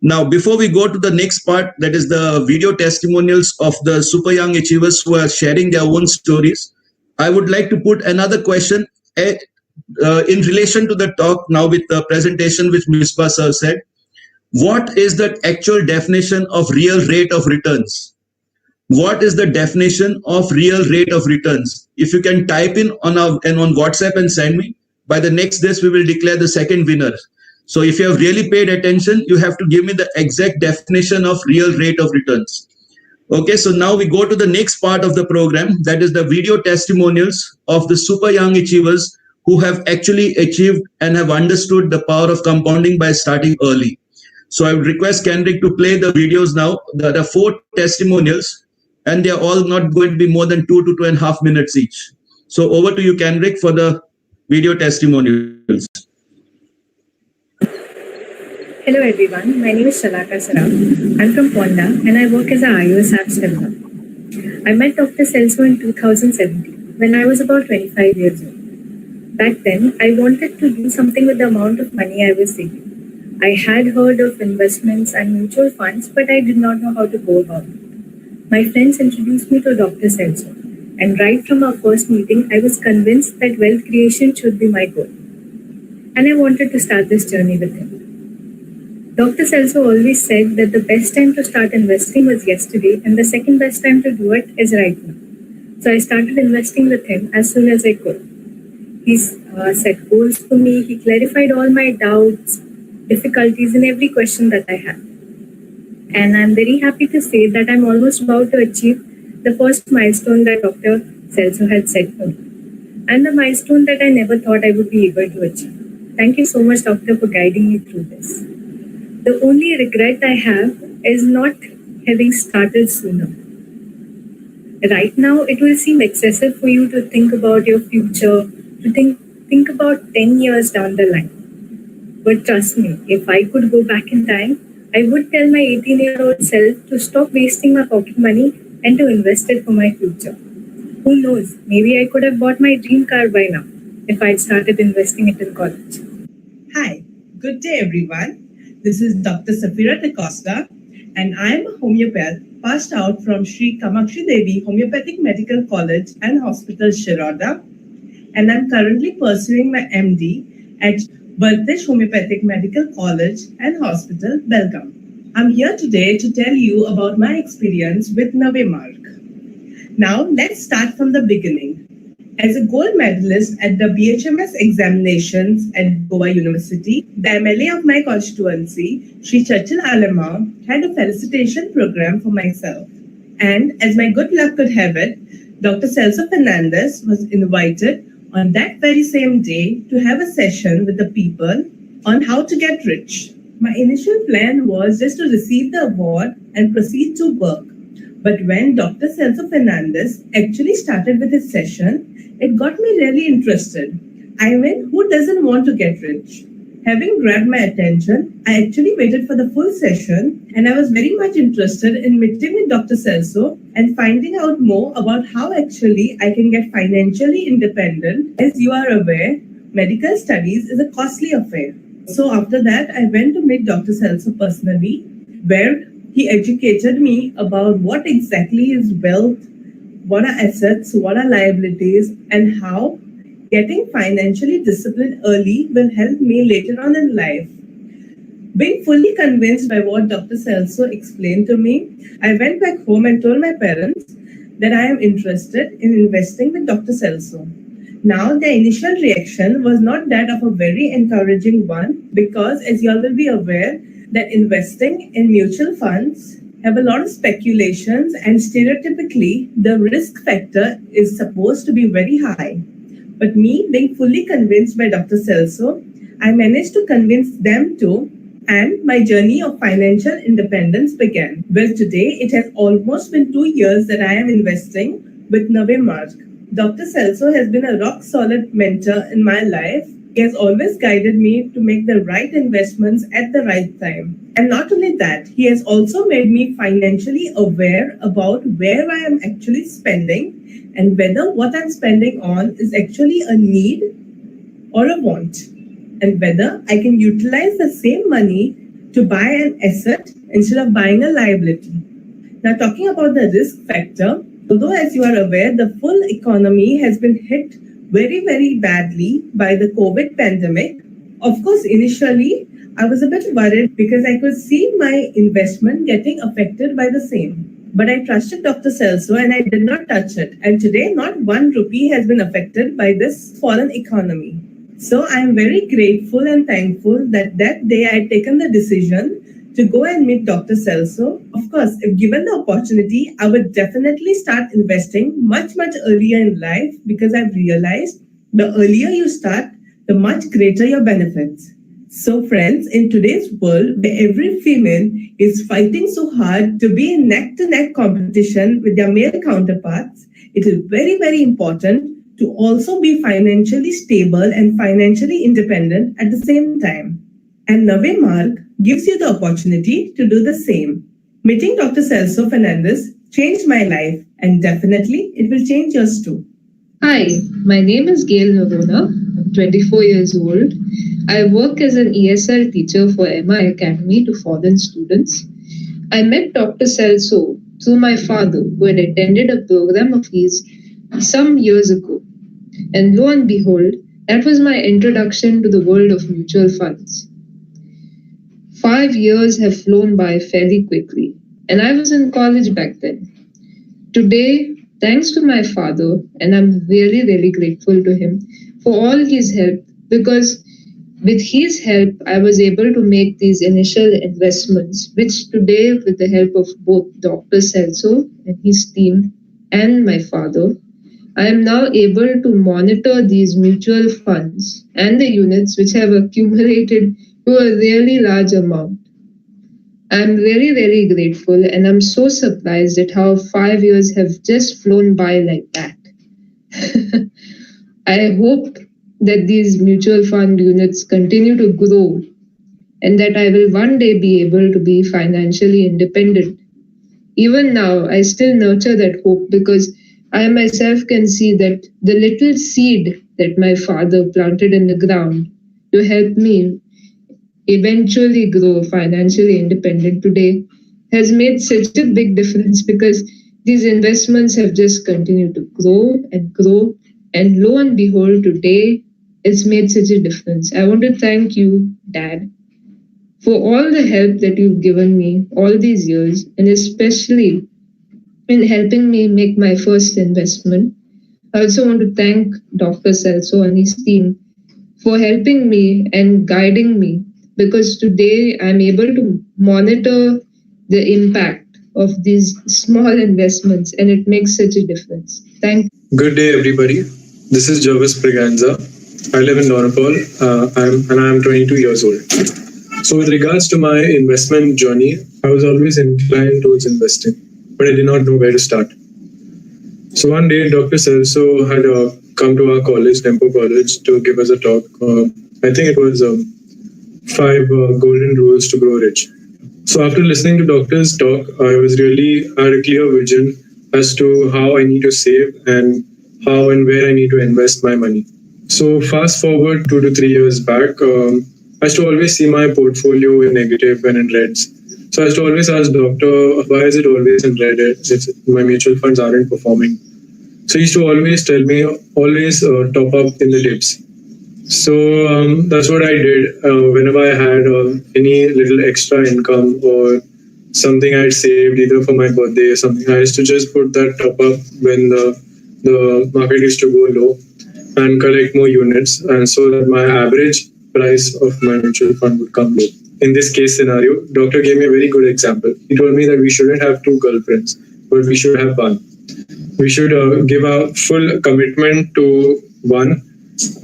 Now, before we go to the next part, that is the video testimonials of the super young achievers who are sharing their own stories, I would like to put another question in relation to the talk now with the presentation which MISBAH sir said. What is the actual definition of real rate of returns? What is the definition of real rate of returns? If you can type in on WhatsApp and send me, by the next days we will declare the second winner. So if you have really paid attention, you have to give me the exact definition of real rate of returns. Okay, so now we go to the next part of the program, that is the video testimonials of the super young achievers who have actually achieved and have understood the power of compounding by starting early. So I would request Kendrick to play the videos now. There are 4 testimonials, and they are all not going to be more than 2 to 2.5 minutes each. So over to you, Kendrick, for the video testimonials. Hello everyone, my name is Shalaka Saraf. I'm from Ponda and I work as an iOS apps developer. I met Dr. Celso in 2017 when I was about 25 years old. Back then, I wanted to do something with the amount of money I was saving. I had heard of investments and mutual funds, but I did not know how to go about it. My friends introduced me to Dr. Celso, and right from our first meeting, I was convinced that wealth creation should be my goal. And I wanted to start this journey with him. Dr. Celso always said that the best time to start investing was yesterday and the second best time to do it is right now. So I started investing with him as soon as I could. He set goals for me, he clarified all my doubts, difficulties in every question that I had. And I'm very happy to say that I'm almost about to achieve the first milestone that Dr. Celso had set for me. And the milestone that I never thought I would be able to achieve. Thank you so much, Doctor, for guiding me through this. The only regret I have is not having started sooner. Right now, it will seem excessive for you to think about your future, to think about 10 years down the line. But trust me, if I could go back in time, I would tell my 18-year-old self to stop wasting my pocket money and to invest it for my future. Who knows, maybe I could have bought my dream car by now if I'd started investing it in college. Hi, good day everyone. This is Dr. Safira De Costa, and I am a homeopath passed out from Sri Kamakshi Devi Homeopathic Medical College and Hospital, Shiroda, and I'm currently pursuing my MD at Bartesh Homeopathic Medical College and Hospital, Belgaum. I'm here today to tell you about my experience with Navemarg. Now, let's start from the beginning. As a gold medalist at the BHMS examinations at Goa University, the MLA of my constituency, Sri Churchill Alema, had a felicitation program for myself. And as my good luck could have it, Dr. Celso Fernandez was invited on that very same day to have a session with the people on how to get rich. My initial plan was just to receive the award and proceed to work. But when Dr. Celso Fernandez actually started with his session, it got me really interested. I mean, who doesn't want to get rich? Having grabbed my attention, I actually waited for the full session and I was very much interested in meeting with Dr. Celso and finding out more about how actually I can get financially independent. As you are aware, medical studies is a costly affair. So after that, I went to meet Dr. Celso personally, where he educated me about what exactly is wealth, what are assets, what are liabilities, and how getting financially disciplined early will help me later on in life. Being fully convinced by what Dr. Celso explained to me, I went back home and told my parents that I am interested in investing with Dr. Celso. Now, the initial reaction was not that of a very encouraging one because, as you all will be aware, that investing in mutual funds have a lot of speculations and stereotypically the risk factor is supposed to be very high. But me being fully convinced by Dr. Celso, I managed to convince them too, and my journey of financial independence began. Well, today it has almost been 2 years that I am investing with Navemarg. Dr. Celso has been a rock solid mentor in my life He has always guided me to make the right investments at the right time. And not only that, he has also made me financially aware about where I am actually spending and whether what I'm spending on is actually a need or a want, and whether I can utilize the same money to buy an asset instead of buying a liability. Now, talking about the risk factor, although as you are aware, the full economy has been hit very, very badly by the COVID pandemic. Of course, initially, I was a bit worried because I could see my investment getting affected by the same. But I trusted Dr. Celso and I did not touch it. And today, not 1 rupee has been affected by this fallen economy. So I am very grateful and thankful that day I had taken the decision to go and meet Dr. Celso. Of course, if given the opportunity, I would definitely start investing much, much earlier in life because I've realized the earlier you start, the much greater your benefits. So friends, in today's world where every female is fighting so hard to be in neck-to-neck competition with their male counterparts, it is very, very important to also be financially stable and financially independent at the same time. And Navemarg gives you the opportunity to do the same. Meeting Dr. Celso Fernandez changed my life, and definitely it will change yours too. Hi, my name is Gail Norona. I'm 24 years old. I work as an ESL teacher for MI Academy to foreign students. I met Dr. Celso through my father, who had attended a program of his some years ago. And lo and behold, that was my introduction to the world of mutual funds. 5 years have flown by fairly quickly, and I was in college back then. Today, thanks to my father, and I'm really, really grateful to him for all his help, because with his help, I was able to make these initial investments, which today, with the help of both Dr. Celso and his team and my father, I am now able to monitor these mutual funds and the units which have accumulated to a really large amount. I'm really, really grateful, and I'm so surprised at how 5 years have just flown by like that. I hope that these mutual fund units continue to grow and that I will one day be able to be financially independent. Even now, I still nurture that hope because I myself can see that the little seed that my father planted in the ground to help me eventually grow financially independent today has made such a big difference, because these investments have just continued to grow and grow. And lo and behold, today it's made such a difference. I want to thank you, Dad, for all the help that you've given me all these years, and especially in helping me make my first investment. I also want to thank Dr. Celso and his team for helping me and guiding me, because today I'm able to monitor the impact of these small investments, and it makes such a difference. Thank you. Good day, everybody. This is Jervis Braganza. I live in Donapal, I'm 22 years old. So with regards to my investment journey, I was always inclined towards investing, but I did not know where to start. So one day, Dr. Celso had come to our college, Tempo College, to give us a talk. I think it was 5 golden rules to grow rich. So after listening to Doctor's talk, I had a clear vision as to how I need to save and how and where I need to invest my money. So fast forward 2 to 3 years back, I used to always see my portfolio in negative and in reds. So I used to always ask Doctor, why is it always in red if my mutual funds aren't performing? So he used to always tell me, always top up in the dips. So that's what I did. Whenever I had any little extra income or something I had saved either for my birthday or something, I used to just put that top up when the market used to go low and collect more units, and so that my average price of my mutual fund would come low. In this case scenario, Doctor gave me a very good example. He told me that we shouldn't have 2 girlfriends, but we should have one. We should give our full commitment to one,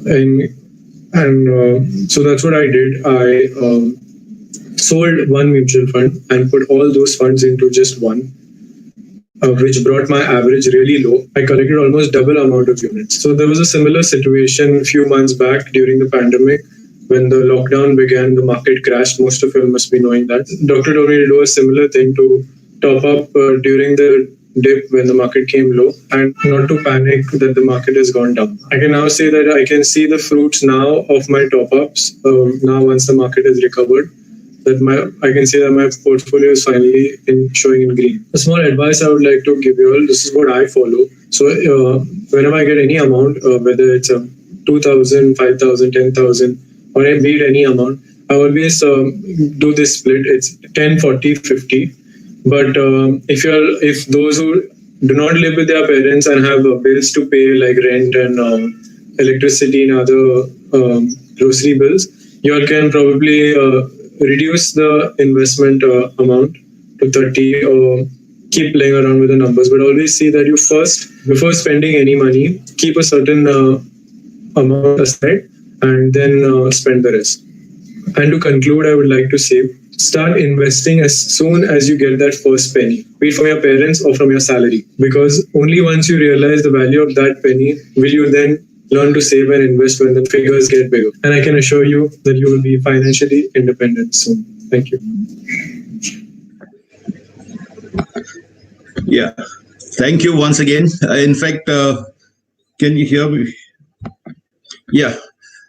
and so that's what I did. I sold one mutual fund and put all those funds into just one. which brought my average really low. I collected almost double amount of units. So there was a similar situation a few months back during the pandemic. When the lockdown began, the market crashed. Most of you must be knowing that. Doctor told me to do a similar thing to top up during the dip when the market came low and not to panic that the market has gone down. I can now say that I can see the fruits now of my top-ups. Now once the market has recovered, I can say that my portfolio is finally showing in green. A small advice I would like to give you all, this is what I follow. So whenever I get any amount, whether it's 2,000, 5,000, 10,000, or I beat any amount, I always do this split. It's 10, 40, 50. But if those who do not live with their parents and have bills to pay like rent and electricity and other grocery bills, you all can probably reduce the investment amount to 30 or keep playing around with the numbers. But always see that you first, before spending any money, keep a certain amount aside and then spend the rest. And to conclude, I would like to say, start investing as soon as you get that first penny, be it from your parents or from your salary. Because only once you realize the value of that penny will you then learn to save and invest when the figures get bigger. And I can assure you that you will be financially independent soon. Thank you. Yeah. Thank you once again. In fact, can you hear me? Yeah.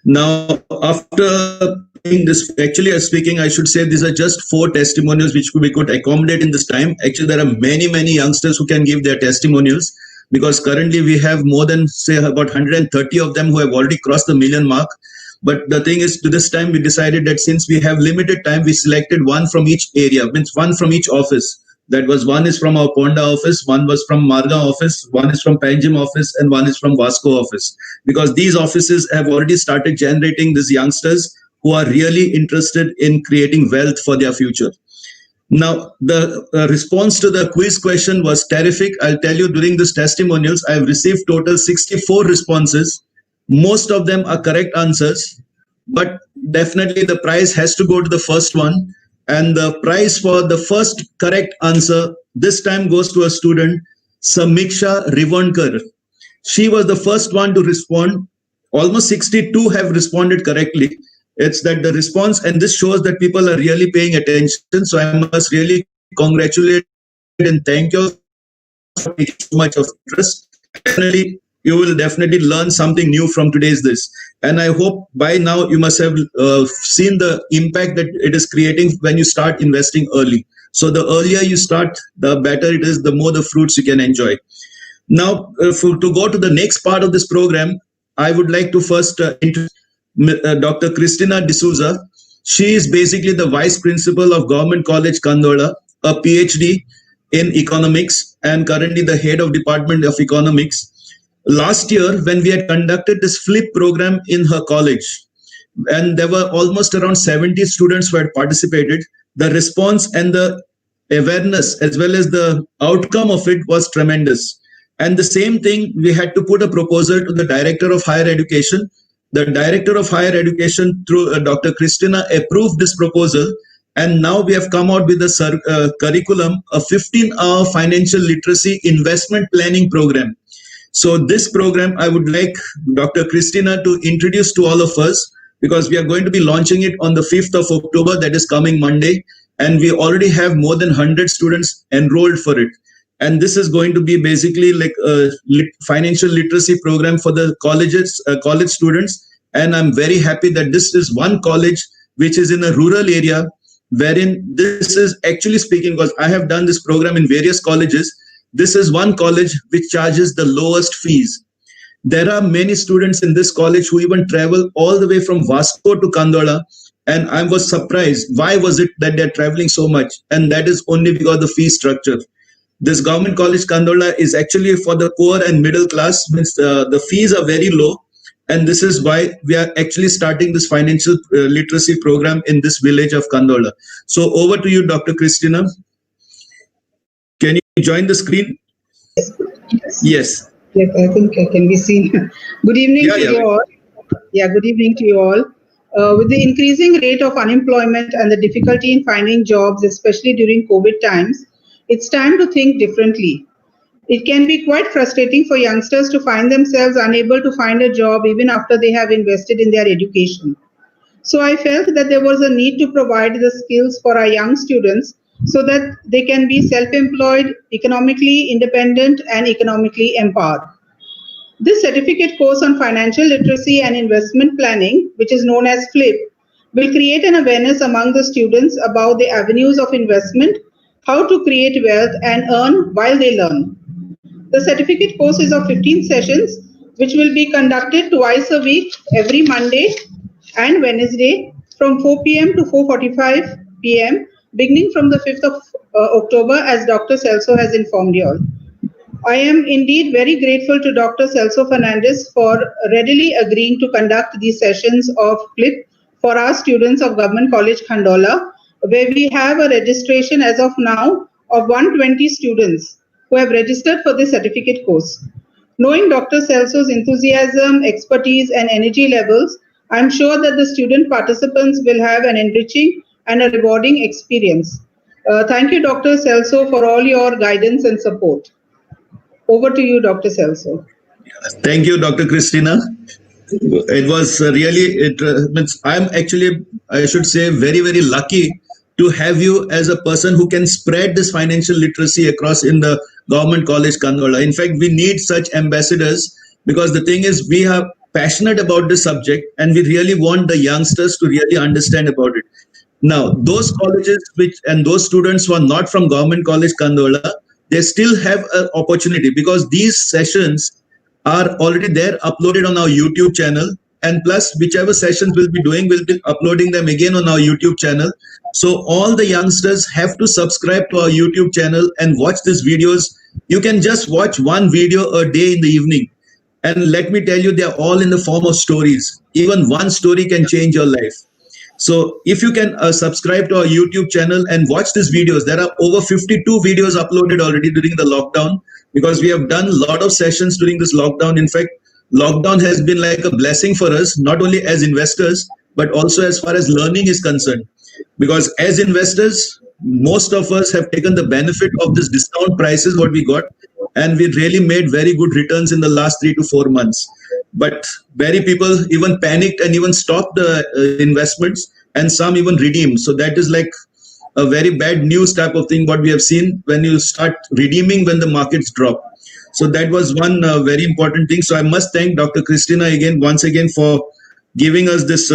Now, after this, actually speaking, I should say these are just 4 testimonials which we could accommodate in this time. Actually, there are many youngsters who can give their testimonials, because currently we have more than, say, about 130 of them who have already crossed the million mark. But the thing is, to this time, we decided that since we have limited time, we selected one from each area, means one from each office. That was, one is from our Ponda office, one was from Marga office, one is from Panjim office, and one is from Vasco office. Because these offices have already started generating these youngsters who are really interested in creating wealth for their future. Now, the response to the quiz question was terrific. I'll tell you, during this testimonials, I have received total 64 responses. Most of them are correct answers, but definitely the prize has to go to the first one. And the prize for the first correct answer this time goes to a student, Samiksha Rivonkar. She was the first one to respond. Almost 62 have responded correctly. It's that the response, and this shows that people are really paying attention. So I must really congratulate and thank you for taking so much of interest. Definitely, you will definitely learn something new from today's this. And I hope by now you must have seen the impact that it is creating when you start investing early. So the earlier you start, the better it is, the more the fruits you can enjoy. Now, to go to the next part of this program, I would like to first introduce Dr. Christina De Souza. She is basically the Vice Principal of Government College Kandola, a PhD in economics, and currently the Head of Department of Economics. Last year, when we had conducted this flip program in her college, and there were almost around 70 students who had participated, the response and the awareness as well as the outcome of it was tremendous. And the same thing, we had to put a proposal to the Director of Higher Education. The Director of Higher Education, through Dr. Christina, approved this proposal. And now we have come out with a curriculum, a 15-hour financial literacy investment planning program. So this program, I would like Dr. Christina to introduce to all of us, because we are going to be launching it on the 5th of October, that is coming Monday. And we already have more than 100 students enrolled for it. And this is going to be basically like a financial literacy program for the college students. And I'm very happy that this is one college which is in a rural area, wherein this is actually speaking, because I have done this program in various colleges. This is one college which charges the lowest fees. There are many students in this college who even travel all the way from Vasco to Kandola. And I was surprised. Why was it that they're traveling so much? And that is only because of the fee structure. This Government College Kandola is actually for the poor and middle class. Means the fees are very low. And this is why we are actually starting this financial literacy program in this village of Kandola. So over to you, Dr. Christina. Can you join the screen? Yes. Yes, I think I can be seen. Good evening to you all. Yeah, good evening to you all. With the increasing rate of unemployment and the difficulty in finding jobs, especially during COVID times, it's time to think differently. It can be quite frustrating for youngsters to find themselves unable to find a job even after they have invested in their education. So I felt that there was a need to provide the skills for our young students so that they can be self-employed, economically independent, and economically empowered. This certificate course on financial literacy and investment planning, which is known as FLIP, will create an awareness among the students about the avenues of investment, how to create wealth and earn while they learn. The certificate course is of 15 sessions, which will be conducted twice a week, every Monday and Wednesday from 4 p.m. to 4:45 p.m., beginning from the 5th of October, as Dr. Celso has informed you all. I am indeed very grateful to Dr. Celso Fernandez for readily agreeing to conduct these sessions of FLIP for our students of Government College Khandola, where we have a registration as of now of 120 students who have registered for this certificate course. Knowing Dr. Celso's enthusiasm, expertise, and energy levels, I am sure that the student participants will have an enriching and a rewarding experience. Thank you, Dr. Celso, for all your guidance and support. Over to you, Dr. Celso. Thank you, Dr. Christina. It was really, I'm actually, I should say, very, very lucky to have you as a person who can spread this financial literacy across in the Government College Khandola. In fact, we need such ambassadors, because the thing is, we are passionate about this subject and we really want the youngsters to really understand about it. Now, those colleges and those students who are not from Government College Khandola, they still have an opportunity, because these sessions are already there, uploaded on our YouTube channel, and plus whichever sessions we'll be doing, we'll be uploading them again on our YouTube channel. So all the youngsters have to subscribe to our YouTube channel and watch these videos. You can just watch one video a day in the evening, and let me tell you, they are all in the form of stories. Even one story can change your life. So if you can subscribe to our YouTube channel and watch these videos, there are over 52 videos uploaded already during the lockdown, because we have done a lot of sessions during this lockdown. In fact, lockdown has been like a blessing for us, not only as investors, but also as far as learning is concerned. Because as investors, most of us have taken the benefit of this discount prices, what we got, and we really made very good returns in the last 3 to 4 months. But many people even panicked and even stopped the investments, and some even redeemed. So that is like a very bad news type of thing, what we have seen when you start redeeming when the markets drop. So that was one very important thing. So I must thank Dr. Christina once again for giving us this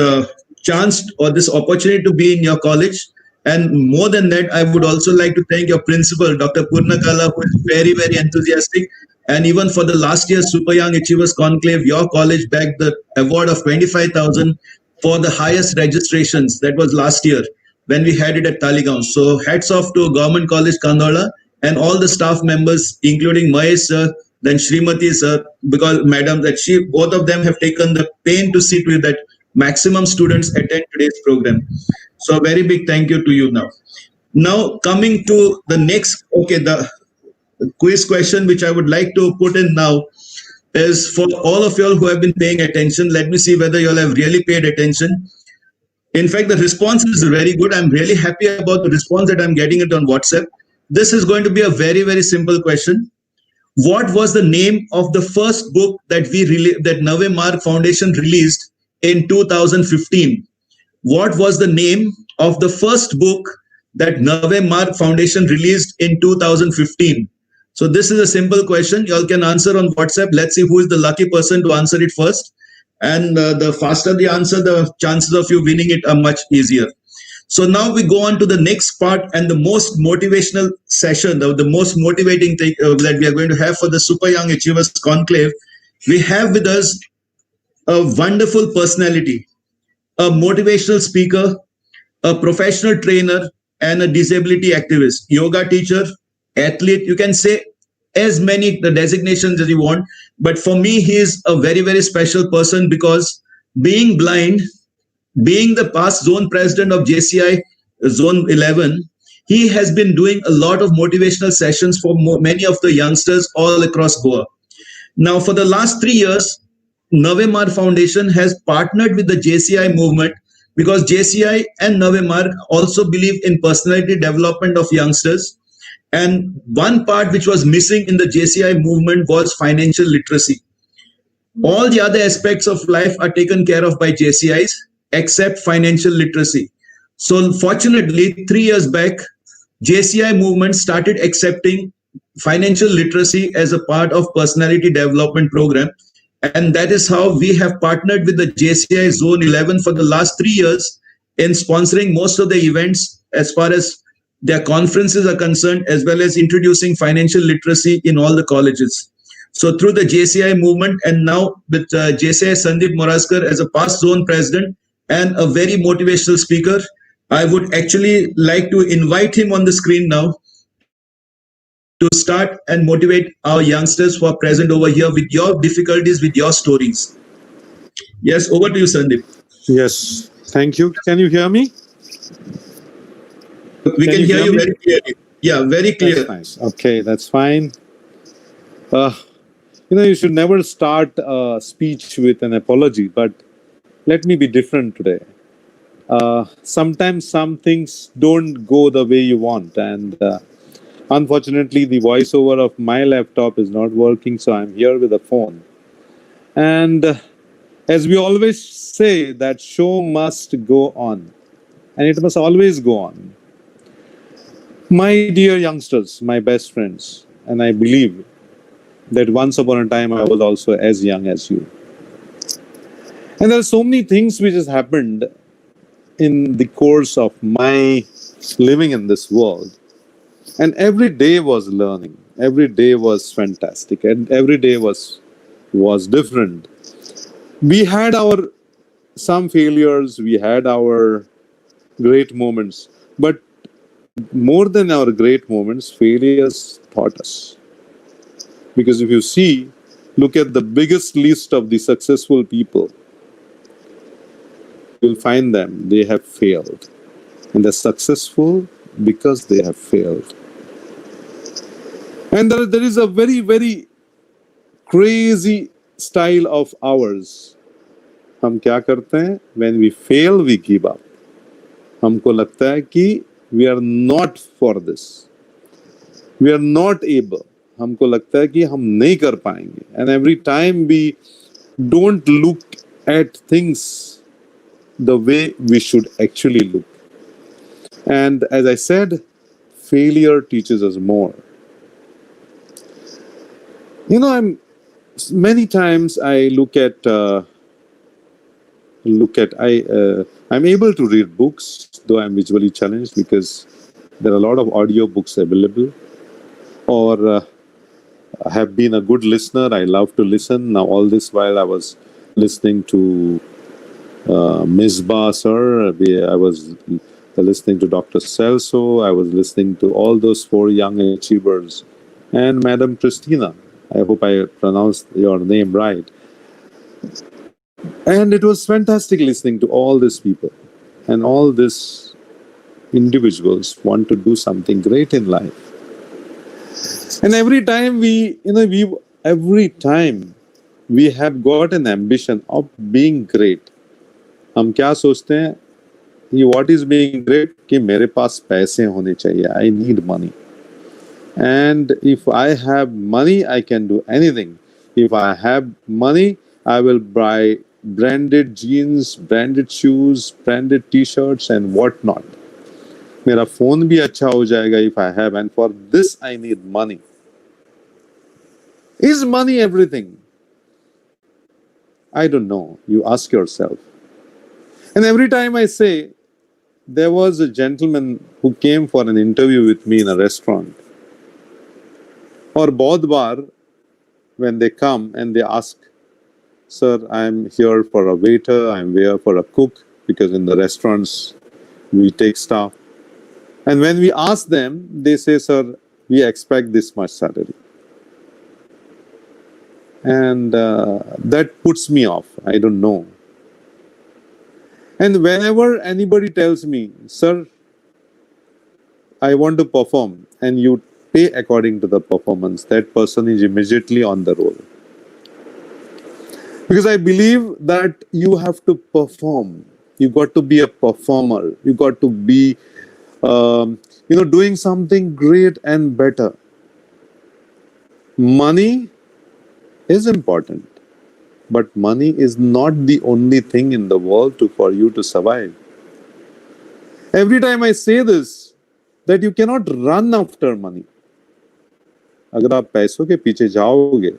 chance or this opportunity to be in your college. And more than that, I would also like to thank your principal, Dr. Purnakala, who is very, very enthusiastic. And even for the last year's Super Young Achievers Conclave, your college bagged the award of 25,000 for the highest registrations. That was last year when we had it at Taligaon. So hats off to Government College Khandola and all the staff members, including Mahesh sir, then Srimati sir, because madam, that both of them have taken the pain to see to it that maximum students attend today's program. So a very big thank you to you now. Now coming to the next, the quiz question which I would like to put in now is for all of you all who have been paying attention. Let me see whether you all have really paid attention. In fact, the response is very good. I'm really happy about the response that I'm getting it on WhatsApp. This is going to be a very, very simple question. What was the name of the first book that that Navemarg Foundation released in 2015? What was the name of the first book that Navemarg Foundation released in 2015? So this is a simple question. You all can answer on WhatsApp. Let's see who is the lucky person to answer it first. And the faster the answer, the chances of you winning it are much easier. So now we go on to the next part and the most motivational session, the most motivating thing that we are going to have for the Super Young Achievers Conclave. We have with us a wonderful personality, a motivational speaker, a professional trainer, and a disability activist, yoga teacher, athlete. You can say as many the designations as you want, but for me, he is a very, very special person because being blind, being the past zone president of JCI Zone 11, he has been doing a lot of motivational sessions for many of the youngsters all across Goa. Now, for the last 3 years, Navemarg Foundation has partnered with the JCI movement because JCI and Navemarg also believe in personality development of youngsters. And one part which was missing in the JCI movement was financial literacy. All the other aspects of life are taken care of by JCIs except financial literacy. So fortunately, 3 years back, JCI movement started accepting financial literacy as a part of personality development program. And that is how we have partnered with the JCI Zone 11 for the last 3 years in sponsoring most of the events as far as their conferences are concerned, as well as introducing financial literacy in all the colleges. So through the JCI movement, and now with JCI Sandeep MORAJKAR as a past zone president and a very motivational speaker, I would actually like to invite him on the screen now to start and motivate our youngsters who are present over here with your difficulties, with your stories. Yes, over to you, Sandeep. Yes, thank you. Can you hear me? We can hear you very clearly. Yeah, very clear. That's nice. Okay, that's fine. You should never start a speech with an apology, but let me be different today. Sometimes some things don't go the way you want, and unfortunately the voiceover of my laptop is not working, so I'm here with a phone. And as we always say, that show must go on, and it must always go on. My dear youngsters, my best friends, and I believe that once upon a time I was also as young as you. And there are so many things which has happened in the course of my living in this world. And every day was learning. Every day was fantastic. And every day was different. We had our some failures. We had our great moments. But more than our great moments, failures taught us. Because if you see, look at the biggest list of the successful people, you'll find them, they have failed. And they're successful because they have failed. And there is a very, very crazy style of ours. हम क्या करते हैं? When we fail, we give up. हमको लगता है कि we are not for this. We are not able. हमको लगता है कि हम नहीं कर पाएंगे. And every time we don't look at things the way we should actually look. And as I said, failure teaches us more. Many times I I'm able to read books, though I'm visually challenged, because there are a lot of audio books available. Or I have been a good listener. I love to listen. Now, all this while I was listening to MISBAH, sir. I was listening to Dr. Celso. I was listening to all those 4 young achievers. And Madam Christina. I hope I pronounced your name right. And it was fantastic listening to all these people. And all these individuals want to do something great in life. And every time we have got an ambition of being great. हम क्या सोचते हैं? What is being great? कि मेरे पास पैसे होने चाहिए. I need money. And if I have money, I can do anything. If I have money, I will buy branded jeans, branded shoes, branded t-shirts and whatnot. मेरा phone भी अच्छा हो जाएगा if I have, and for this I need money. Is money everything? I don't know. You ask yourself. And every time I say, there was a gentleman who came for an interview with me in a restaurant. Or bahut baar, when they come and they ask, sir, I'm here for a waiter, I'm here for a cook, because in the restaurants we take staff. And when we ask them, they say, sir, we expect this much salary. And that puts me off. I don't know. And whenever anybody tells me, sir, I want to perform, and you pay according to the performance, that person is immediately on the roll. Because I believe that you have to perform. You got to be a performer. You got to be doing something great and better. Money is important, but money is not the only thing in the world for you to survive. Every time I say this, that you cannot run after money. अगर आप पैसों के पीछे जाओगे,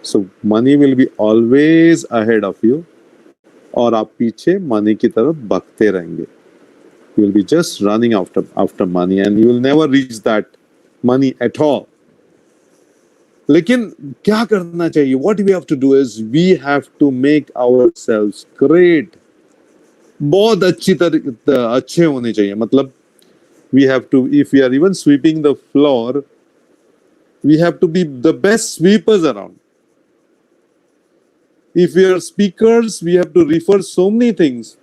so money will be always ahead of you, और आप पीछे money की तरफ भागते रहेंगे. You will be just running after money, and you will never reach that money at all. लेकिन क्या करना चाहिए? What we have to do is we have to make ourselves great. बहुत अच्छे होने चाहिए. मतलब we have to, if we are even sweeping the floor, we have to be the best sweepers around. If we are speakers, we have to refer so many things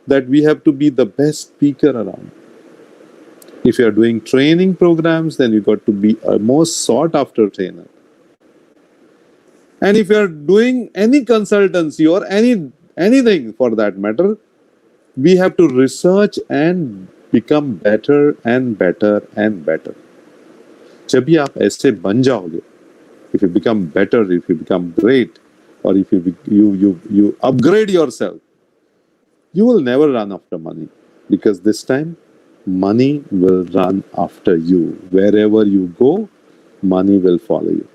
that we have to be the best speaker around. If you are doing training programs, then you got to be a most sought after trainer. And if you are doing any consultancy or anything for that matter, we have to research and become better and better and better. जब भी आप ऐसे बन जाओगे, if you become better, if you become great, or if you upgrade yourself, you will never run after money, because this time money will run after you. Wherever you go, money will follow you.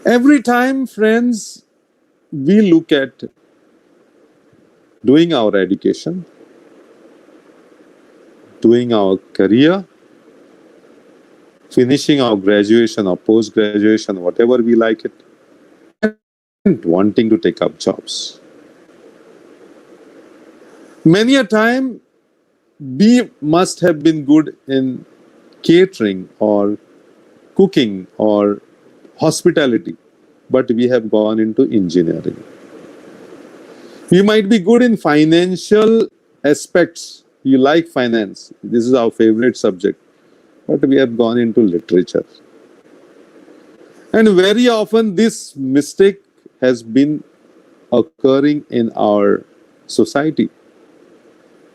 Every time, friends, we look at doing our education, doing our career, finishing our graduation or post-graduation, whatever we like it, and wanting to take up jobs. Many a time, we must have been good in catering or cooking or hospitality, but we have gone into engineering. We might be good in financial aspects. You like finance. This is our favorite subject. But we have gone into literature. And very often this mistake has been occurring in our society.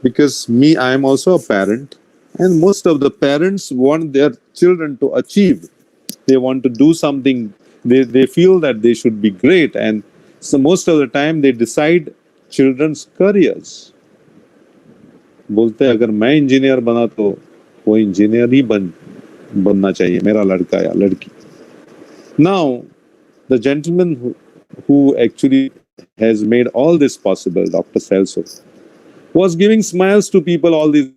Because I am also a parent, and most of the parents want their children to achieve. They want to do something. They feel that they should be great, and so most of the time they decide children's careers. बोलते अगर मैं engineer बना तो वो engineer ही बनना चाहिए मेरा लड़का या लड़की. Now, the gentleman who actually has made all this possible, Dr. Celso, was giving smiles to people all these.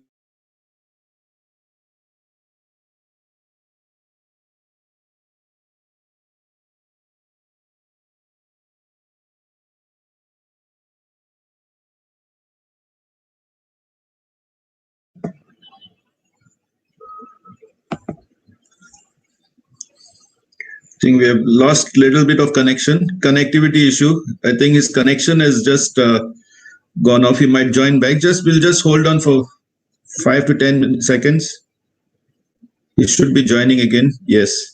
I think we have lost a little bit of connectivity issue. I think his connection has just gone off. He might join back. We'll just hold on for 5 to 10 seconds. He should be joining again. Yes.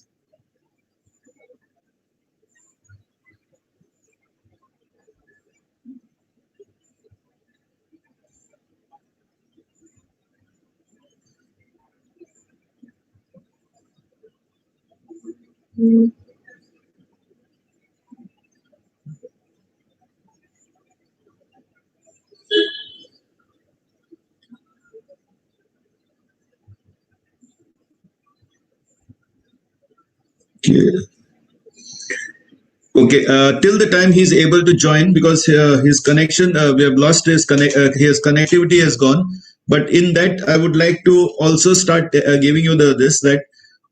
Okay. Till the time he's able to join, because his connection, we have lost his connectivity has gone. But in that, I would like to also start giving you that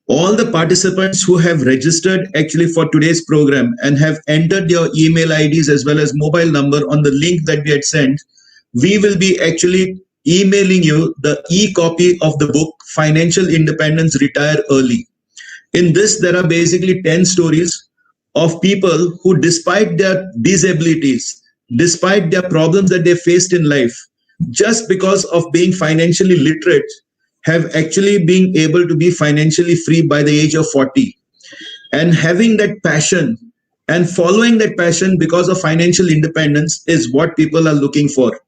all the participants who have registered actually for today's program and have entered your email IDs as well as mobile number on the link that we had sent, we will be actually emailing you the e-copy of the book, Financial Independence, Retire Early. In this, there are basically 10 stories of people who, despite their disabilities, despite their problems that they faced in life, just because of being financially literate, have actually been able to be financially free by the age of 40. And having that passion and following that passion because of financial independence is what people are looking for.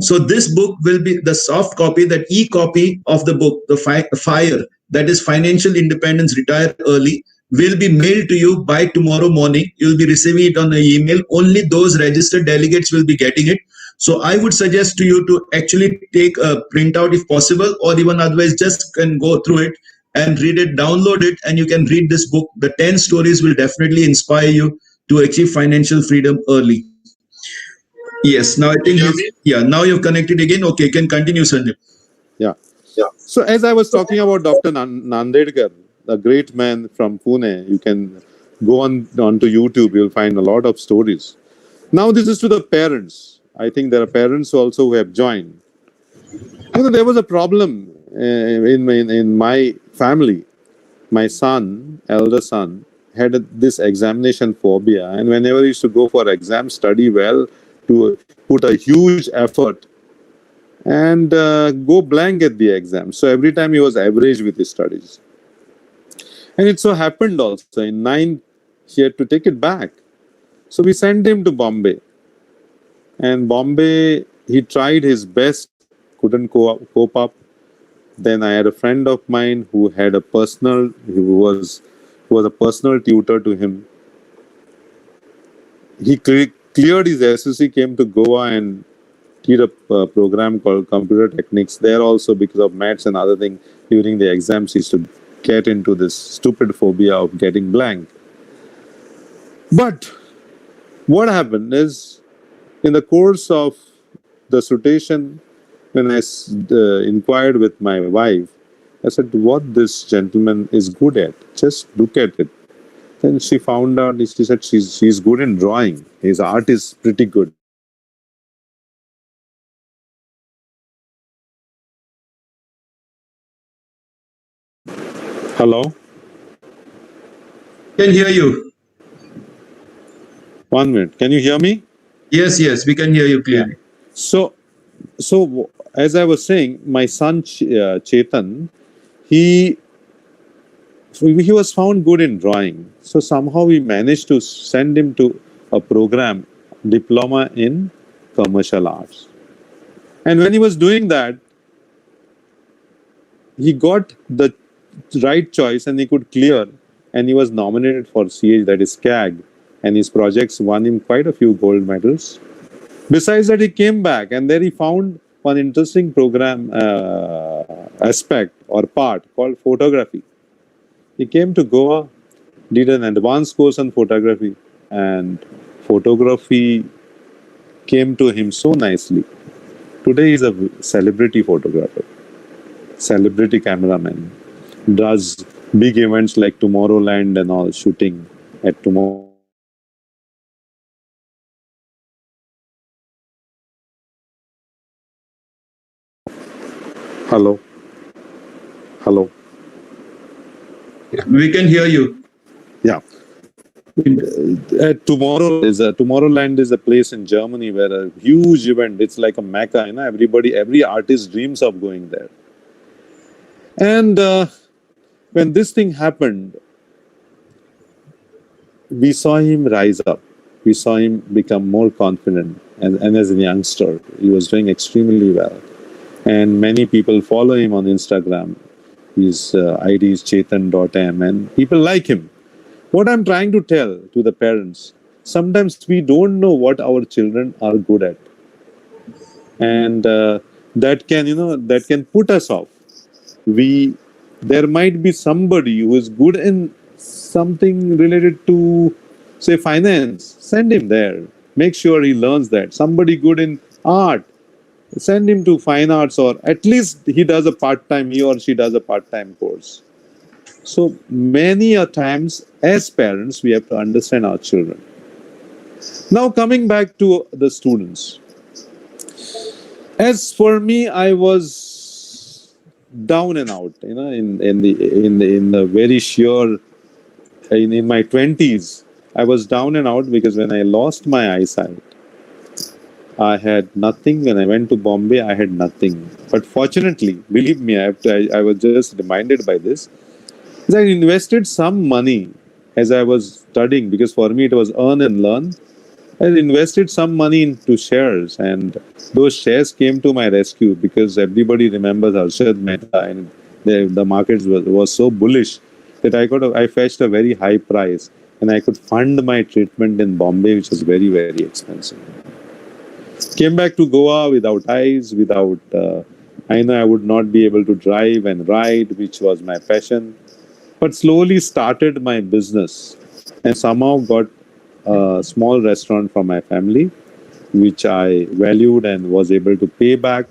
So this book will be the soft copy, that e-copy of the book, the FIRE, that is Financial Independence Retire Early, will be mailed to you by tomorrow morning. You'll be receiving it on the email. Only those registered delegates will be getting it. So I would suggest to you to actually take a printout if possible, or even otherwise just can go through it and read it, download it, and you can read this book. The 10 stories will definitely inspire you to achieve financial freedom early. Yes, now I think now you've connected again. Okay, you can continue, Sandeep. Yeah. So as I was talking about Dr. Nandedkar, a great man from Pune, you can go onto YouTube, you'll find a lot of stories. Now this is to the parents. I think there are parents also who have joined. There was a problem in my family. My son, elder son, had this examination phobia, and whenever he used to go for exam, study well, to put a huge effort, and go blank at the exam. So every time he was average with his studies. And it so happened also in 9th, he had to take it back. So we sent him to Bombay. And Bombay, he tried his best, couldn't cope up. Then I had a friend of mine who had a personal, who was a personal tutor to him. He cleared his SSC, came to Goa and did a program called Computer Techniques. There also, because of maths and other things, during the exams, he used to get into this stupid phobia of getting blank. But what happened is, in the course of the dissertation, when I inquired with my wife, I said, what this gentleman is good at, just look at it. Then she found out, she said she's good in drawing. His art is pretty good. Hello? Can hear you. 1 minute. Can you hear me? Yes, we can hear you clearly. Yeah. So as I was saying, my son Chetan, he was found good in drawing. So somehow we managed to send him to a program, diploma in commercial arts. And when he was doing that, he got the right choice and he could clear, and he was nominated for CH, that is CAG, and his projects won him quite a few gold medals. Besides that, he came back and there he found one interesting program aspect or part called photography. He came to Goa, did an advanced course on photography, and photography came to him so nicely. Today he is a celebrity photographer, celebrity cameraman, does big events like Tomorrowland and all, shooting at Tomorrow. Hello. We can hear you. Yeah. Tomorrowland is a place in Germany where a huge event, it's like a mecca, every artist dreams of going there. And when this thing happened, we saw him rise up. We saw him become more confident. And as a youngster, he was doing extremely well. And many people follow him on Instagram. His ID is chetan.m, and people like him. What I'm trying to tell to the parents, sometimes we don't know what our children are good at. And that can put us off. There might be somebody who is good in something related to, say, finance. Send him there. Make sure he learns that. Somebody good in art. Send him to fine arts, or at least he or she does a part-time course. So many a times as parents, we have to understand our children. Now coming back to the students. As for me, I was down and out, in the very sure, in my 20s, I was down and out because when I lost my eyesight, I had nothing. When I went to Bombay, I had nothing. But fortunately, believe me, I was just reminded by this. I invested some money as I was studying, because for me it was earn and learn. I invested some money into shares, and those shares came to my rescue because everybody remembers Arshad Mehta, and the markets was so bullish that I fetched a very high price, and I could fund my treatment in Bombay, which was very, very expensive. Came back to Goa without eyes, without. I know I would not be able to drive and ride, which was my passion, but slowly started my business, and somehow got a small restaurant for my family, which I valued and was able to pay back.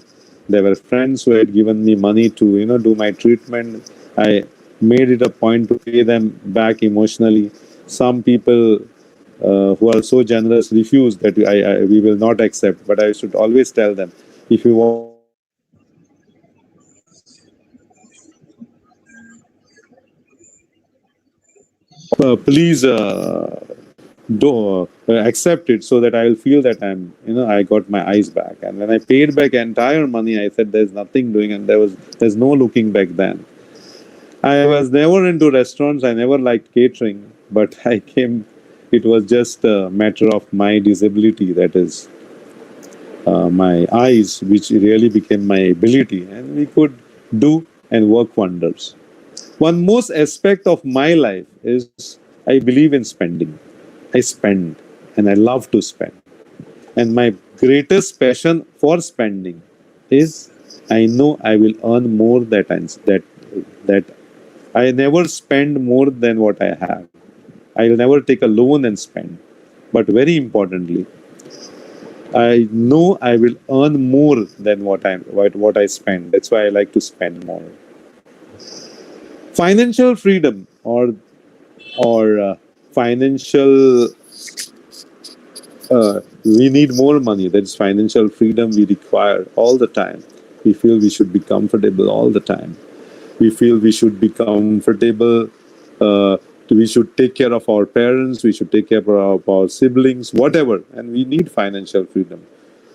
There were friends who had given me money to, do my treatment. I made it a point to pay them back emotionally. Some people who are so generous refuse that we will not accept. But I should always tell them, if you want please do accept it so that I will feel that I got my eyes back. And when I paid back entire money, I said there's nothing doing, and there's no looking back then. I was never into restaurants. I never liked catering, but I came. It was just a matter of my disability, that is my eyes, which really became my ability, and we could do and work wonders. One most aspect of my life is I believe in spending. I spend, and I love to spend. And my greatest passion for spending is I know I will earn more that I never spend more than what I have. I will never take a loan and spend. But very importantly, I know I will earn more than what I spend. That's why I like to spend more. Financial freedom or financial we need more money. That's financial freedom we require all the time. We feel we should be comfortable all the time. We feel we should be comfortable. We should take care of our parents. We should take care of our siblings, whatever. And we need financial freedom.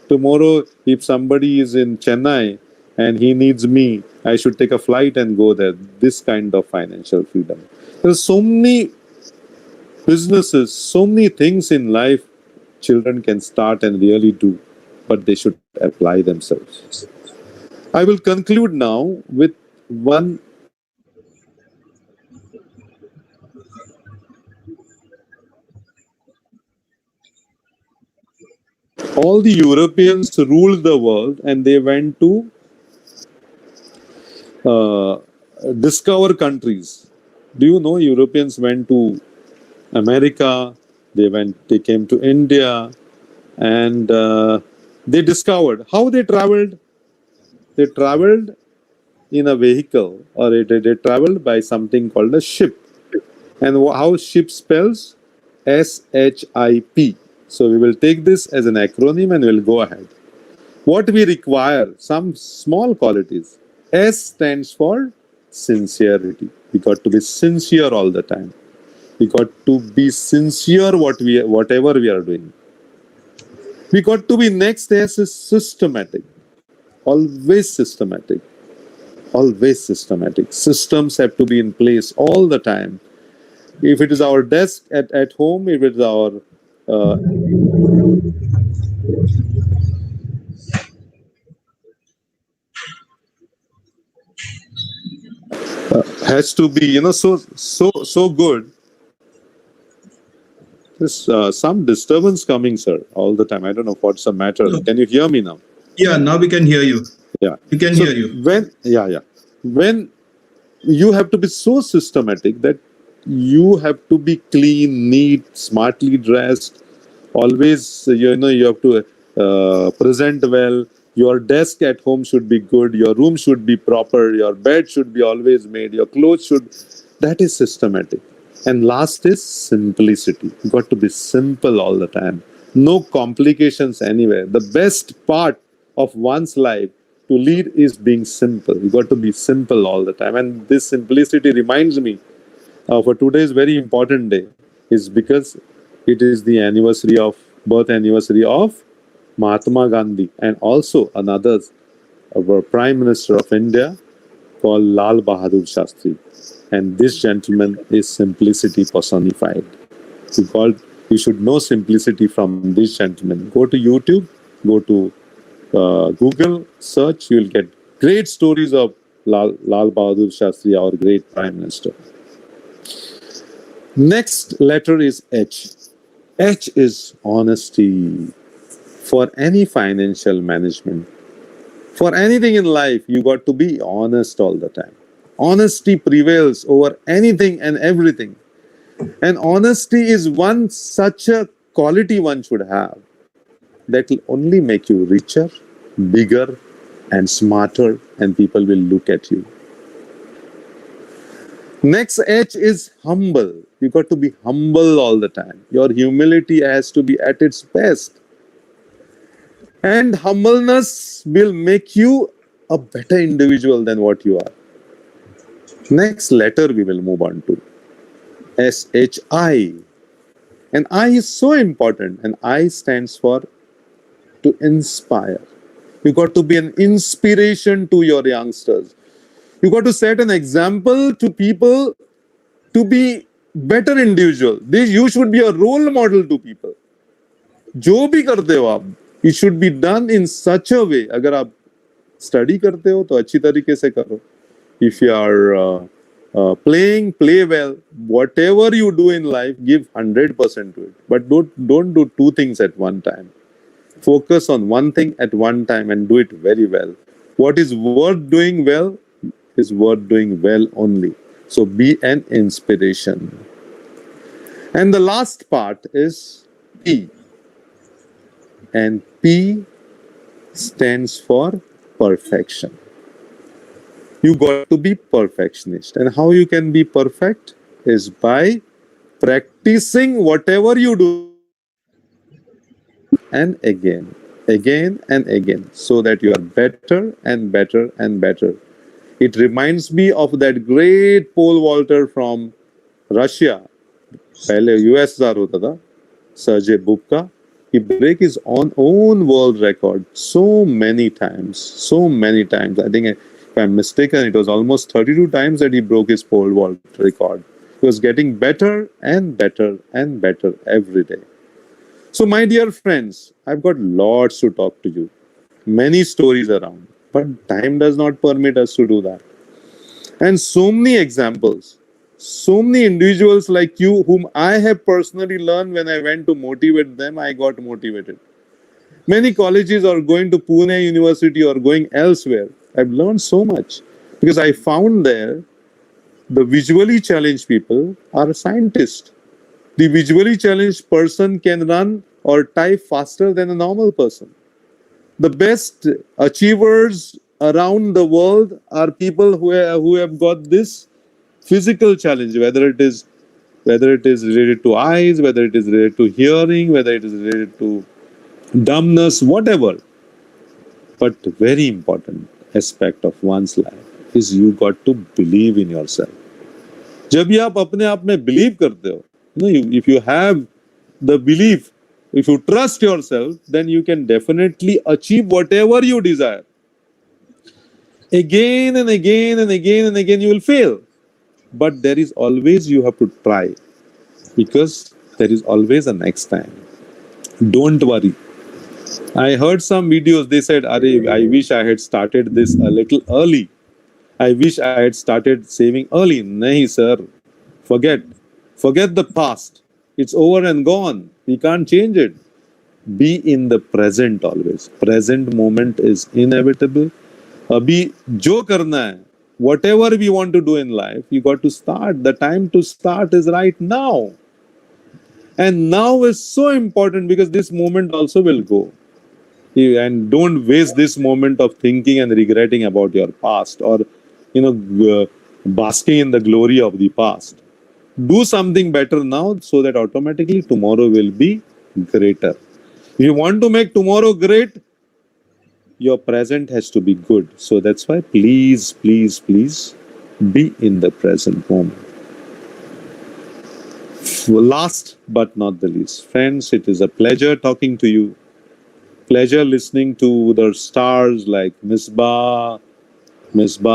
Tomorrow, if somebody is in Chennai and he needs me, I should take a flight and go there. This kind of financial freedom. There's so many businesses, so many things in life children can start and really do, but they should apply themselves. I will conclude now with one. All the Europeans ruled the world, and they went to discover countries. Do you know Europeans went to America? They came to India, and they discovered how they traveled. They traveled in a vehicle, or they traveled by something called a ship. And how ship spells? SHIP. So we will take this as an acronym and we'll go ahead. What we require, some small qualities. S stands for sincerity. We got to be sincere all the time. We got to be sincere whatever we are doing. We got to be next as is systematic. Always systematic. Always systematic. Systems have to be in place all the time. If it is our desk at home, if it is our has to be so good. There's some disturbance coming, sir, all the time. I don't know what's the matter. Hello. Can you hear me now? Yeah, now we can hear you. Yeah, we can hear you. When you have to be so systematic that you have to be clean, neat, smartly dressed. Always, you have to present well. Your desk at home should be good. Your room should be proper. Your bed should be always made. Your clothes should. That is systematic. And last is simplicity. You got to be simple all the time. No complications anywhere. The best part of one's life to lead is being simple. You got to be simple all the time. And this simplicity reminds me for today's very important day is because it is the birth anniversary of Mahatma Gandhi, and also another, our Prime Minister of India called Lal Bahadur Shastri. And this gentleman is simplicity personified. You should know simplicity from this gentleman. Go to YouTube, go to Google, search, you will get great stories of Lal Bahadur Shastri, our great Prime Minister. Next letter is H. H is honesty. For any financial management, for anything in life, you got to be honest all the time. Honesty prevails over anything and everything. And honesty is one such a quality one should have that will only make you richer, bigger, and smarter, and people will look at you. Next H is humble. You got to be humble all the time. Your humility has to be at its best. And humbleness will make you a better individual than what you are. Next letter we will move on to. SHI. And I is so important. And I stands for to inspire. You got to be an inspiration to your youngsters. You got to set an example to people to be better individual. You should be a role model to people. जो भी करते हो आप, it should be done in such a way. अगर आप study करते हो तो अच्छी तरीके से करो. If you are playing, play well. Whatever you do in life, give 100% to it. But don't do two things at one time. Focus on one thing at one time and do it very well. What is worth doing well is worth doing well only. So be an inspiration. And the last part is P. And P stands for perfection. You got to be perfectionist. And how you can be perfect is by practicing whatever you do and again and again, so that you are better and better and better. It reminds me of that great pole vaulter from Russia. पहले USSR होता था, Sergei Bubka. He broke his own world record so many times. I think, if I'm mistaken, it was almost 32 times that he broke his pole vault record. He was getting better and better and better every day. So, my dear friends, I've got lots to talk to you. Many stories around. But time does not permit us to do that. And so many examples. So many individuals like you whom I have personally learned when I went to motivate them, I got motivated. Many colleges are going to Pune University or going elsewhere. I've learned so much because I found there the visually challenged people are scientists. The visually challenged person can run or type faster than a normal person. The best achievers around the world are people who have got this physical challenge, whether it is related to eyes, whether it is related to hearing, whether it is related to dumbness, whatever. But very important aspect of one's life is you got to believe in yourself. जब भी आप अपने आप में believe करते हो, if you have the belief, if you trust yourself, then you can definitely achieve whatever you desire. Again and again and again and again you will fail. But there is always, you have to try, because there is always a next time. Don't worry. I heard some videos, they said, I wish I had started this a little early. I wish I had started saving early. Nahi, sir. Forget the past. It's over and gone. We can't change it. Be in the present always. Present moment is inevitable. Abhi jo karna hai, whatever we want to do in life, you got to start. The time to start is right now. And now is so important because this moment also will go. And don't waste this moment of thinking and regretting about your past or, basking in the glory of the past. Do something better now so that automatically tomorrow will be greater. If you want to make tomorrow great, your present has to be good. So that's why please, please, please be in the present moment. Last but not the least, friends, it is a pleasure talking to you. Pleasure listening to the stars like MISBAH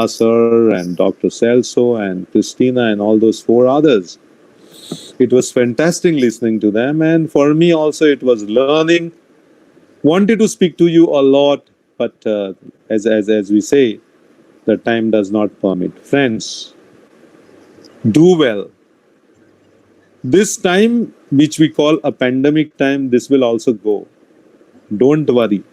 sir and Dr. Celso and Christina and all those four others. It was fantastic listening to them, and for me also it was learning. Wanted to speak to you a lot, but as we say, the time does not permit. Friends, do well. This time, which we call a pandemic time, this will also go. Don't worry.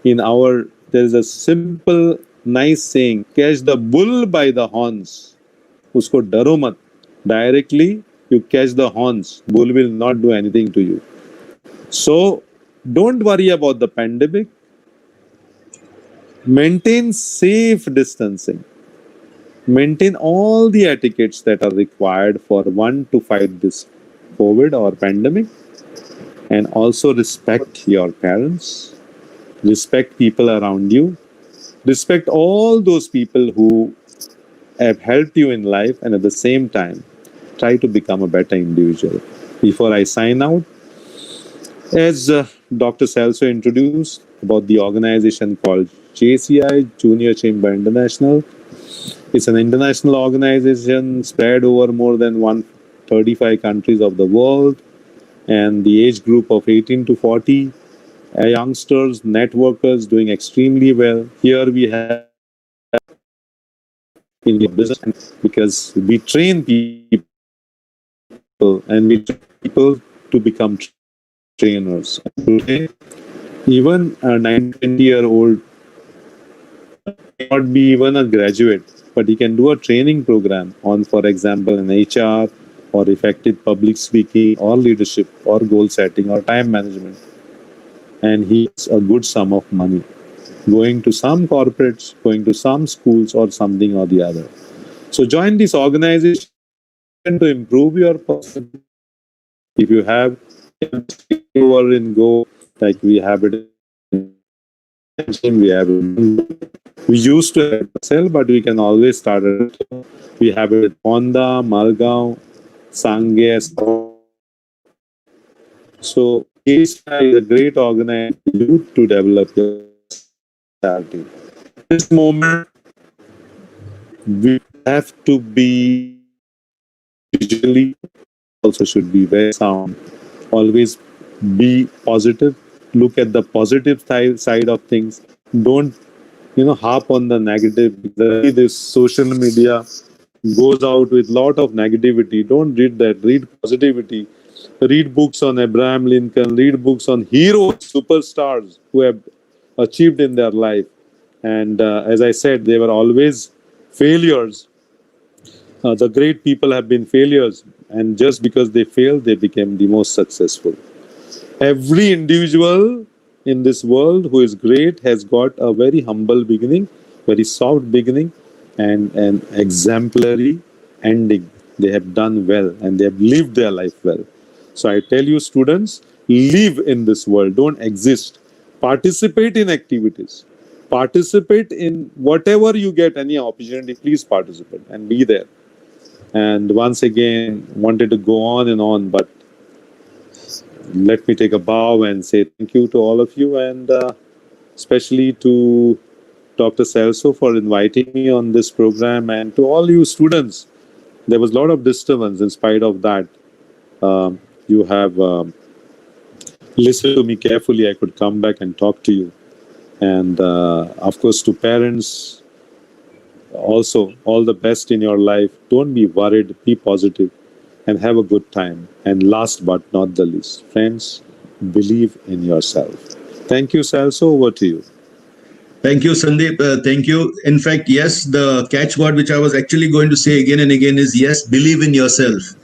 There is a simple, nice saying: catch the bull by the horns. Usko daro mat. Directly, you catch the horns. Bull will not do anything to you. So, don't worry about the pandemic. Maintain safe distancing. Maintain all the etiquettes that are required for one to fight this COVID or pandemic. And also respect your parents. Respect people around you. Respect all those people who have helped you in life, and at the same time, try to become a better individual. Before I sign out, as Dr. Celso introduced about the organization called JCI, Junior Chamber International. It's an international organization spread over more than 135 countries of the world, and the age group of 18 to 40, youngsters, networkers doing extremely well. Here we have in the business, because we train people and we train people to become trainers. Today, even a 19-20-year-old may not be even a graduate, but he can do a training program on, for example, an HR or effective public speaking or leadership or goal setting or time management. And he gets a good sum of money going to some corporates, going to some schools or something or the other. So join this organization to improve your personality. If you have over in Go, like we have it in we used to have a cell, but we can always start it. We have it in Honda, Malgaon, Sanges. So is a great organization to develop your personality. This moment, we have to be visually, also should be very sound. Always be positive. Look at the positive side of things. Don't, harp on the negative. This social media goes out with lot of negativity. Don't read that. Read positivity. Read books on Abraham Lincoln. Read books on heroes, superstars who have achieved in their life. And as I said, they were always failures. The great people have been failures. And just because they failed, they became the most successful. Every individual in this world who is great has got a very humble beginning, very soft beginning, and an exemplary ending. They have done well and they have lived their life well. So I tell you, students, live in this world. Don't exist. Participate in activities. Participate in whatever you get any opportunity. Please participate and be there. And once again, wanted to go on and on, but let me take a bow and say thank you to all of you, and especially to Dr. Celso for inviting me on this program, and to all you students. There was a lot of disturbance. In spite of that, you have listened to me carefully. I could come back and talk to you. And of course, to parents, also all the best in your life. Don't be worried. Be positive and have a good time. And last but not the least, friends, believe in yourself. Thank you, Celso. Over to you. Thank you, Sandeep. Thank you. In fact, yes, the catchword which I was actually going to say again and again is yes, believe in yourself.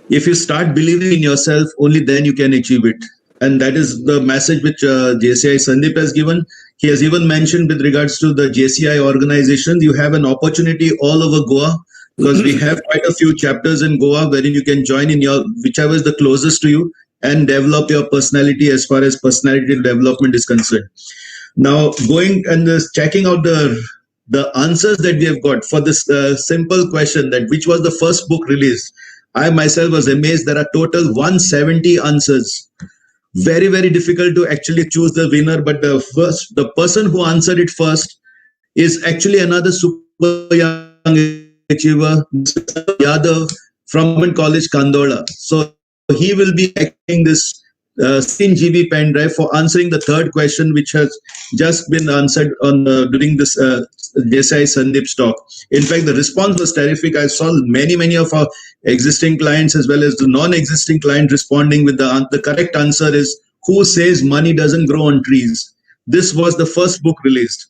If you start believing in yourself, only then you can achieve it. And that is the message which JCI Sandeep has given. He has even mentioned with regards to the JCI organization, you have an opportunity all over Goa, because we have quite a few chapters in Goa wherein you can join in your whichever is the closest to you and develop your personality as far as personality development is concerned. Now, going and checking out the answers that we have got for this simple question, that which was the first book released, I myself was amazed. There are total 170 answers. Very, very difficult to actually choose the winner, but the person who answered it first is actually another super young achiever, Yadav from Government College, Kandola. So he will be acting this 16 GB pen drive for answering the third question, which has just been answered on during this Desai Sandeep's talk. In fact, the response was terrific. I saw many of our existing clients as well as the non-existing client responding with the correct answer is, who says money doesn't grow on trees? This was the first book released.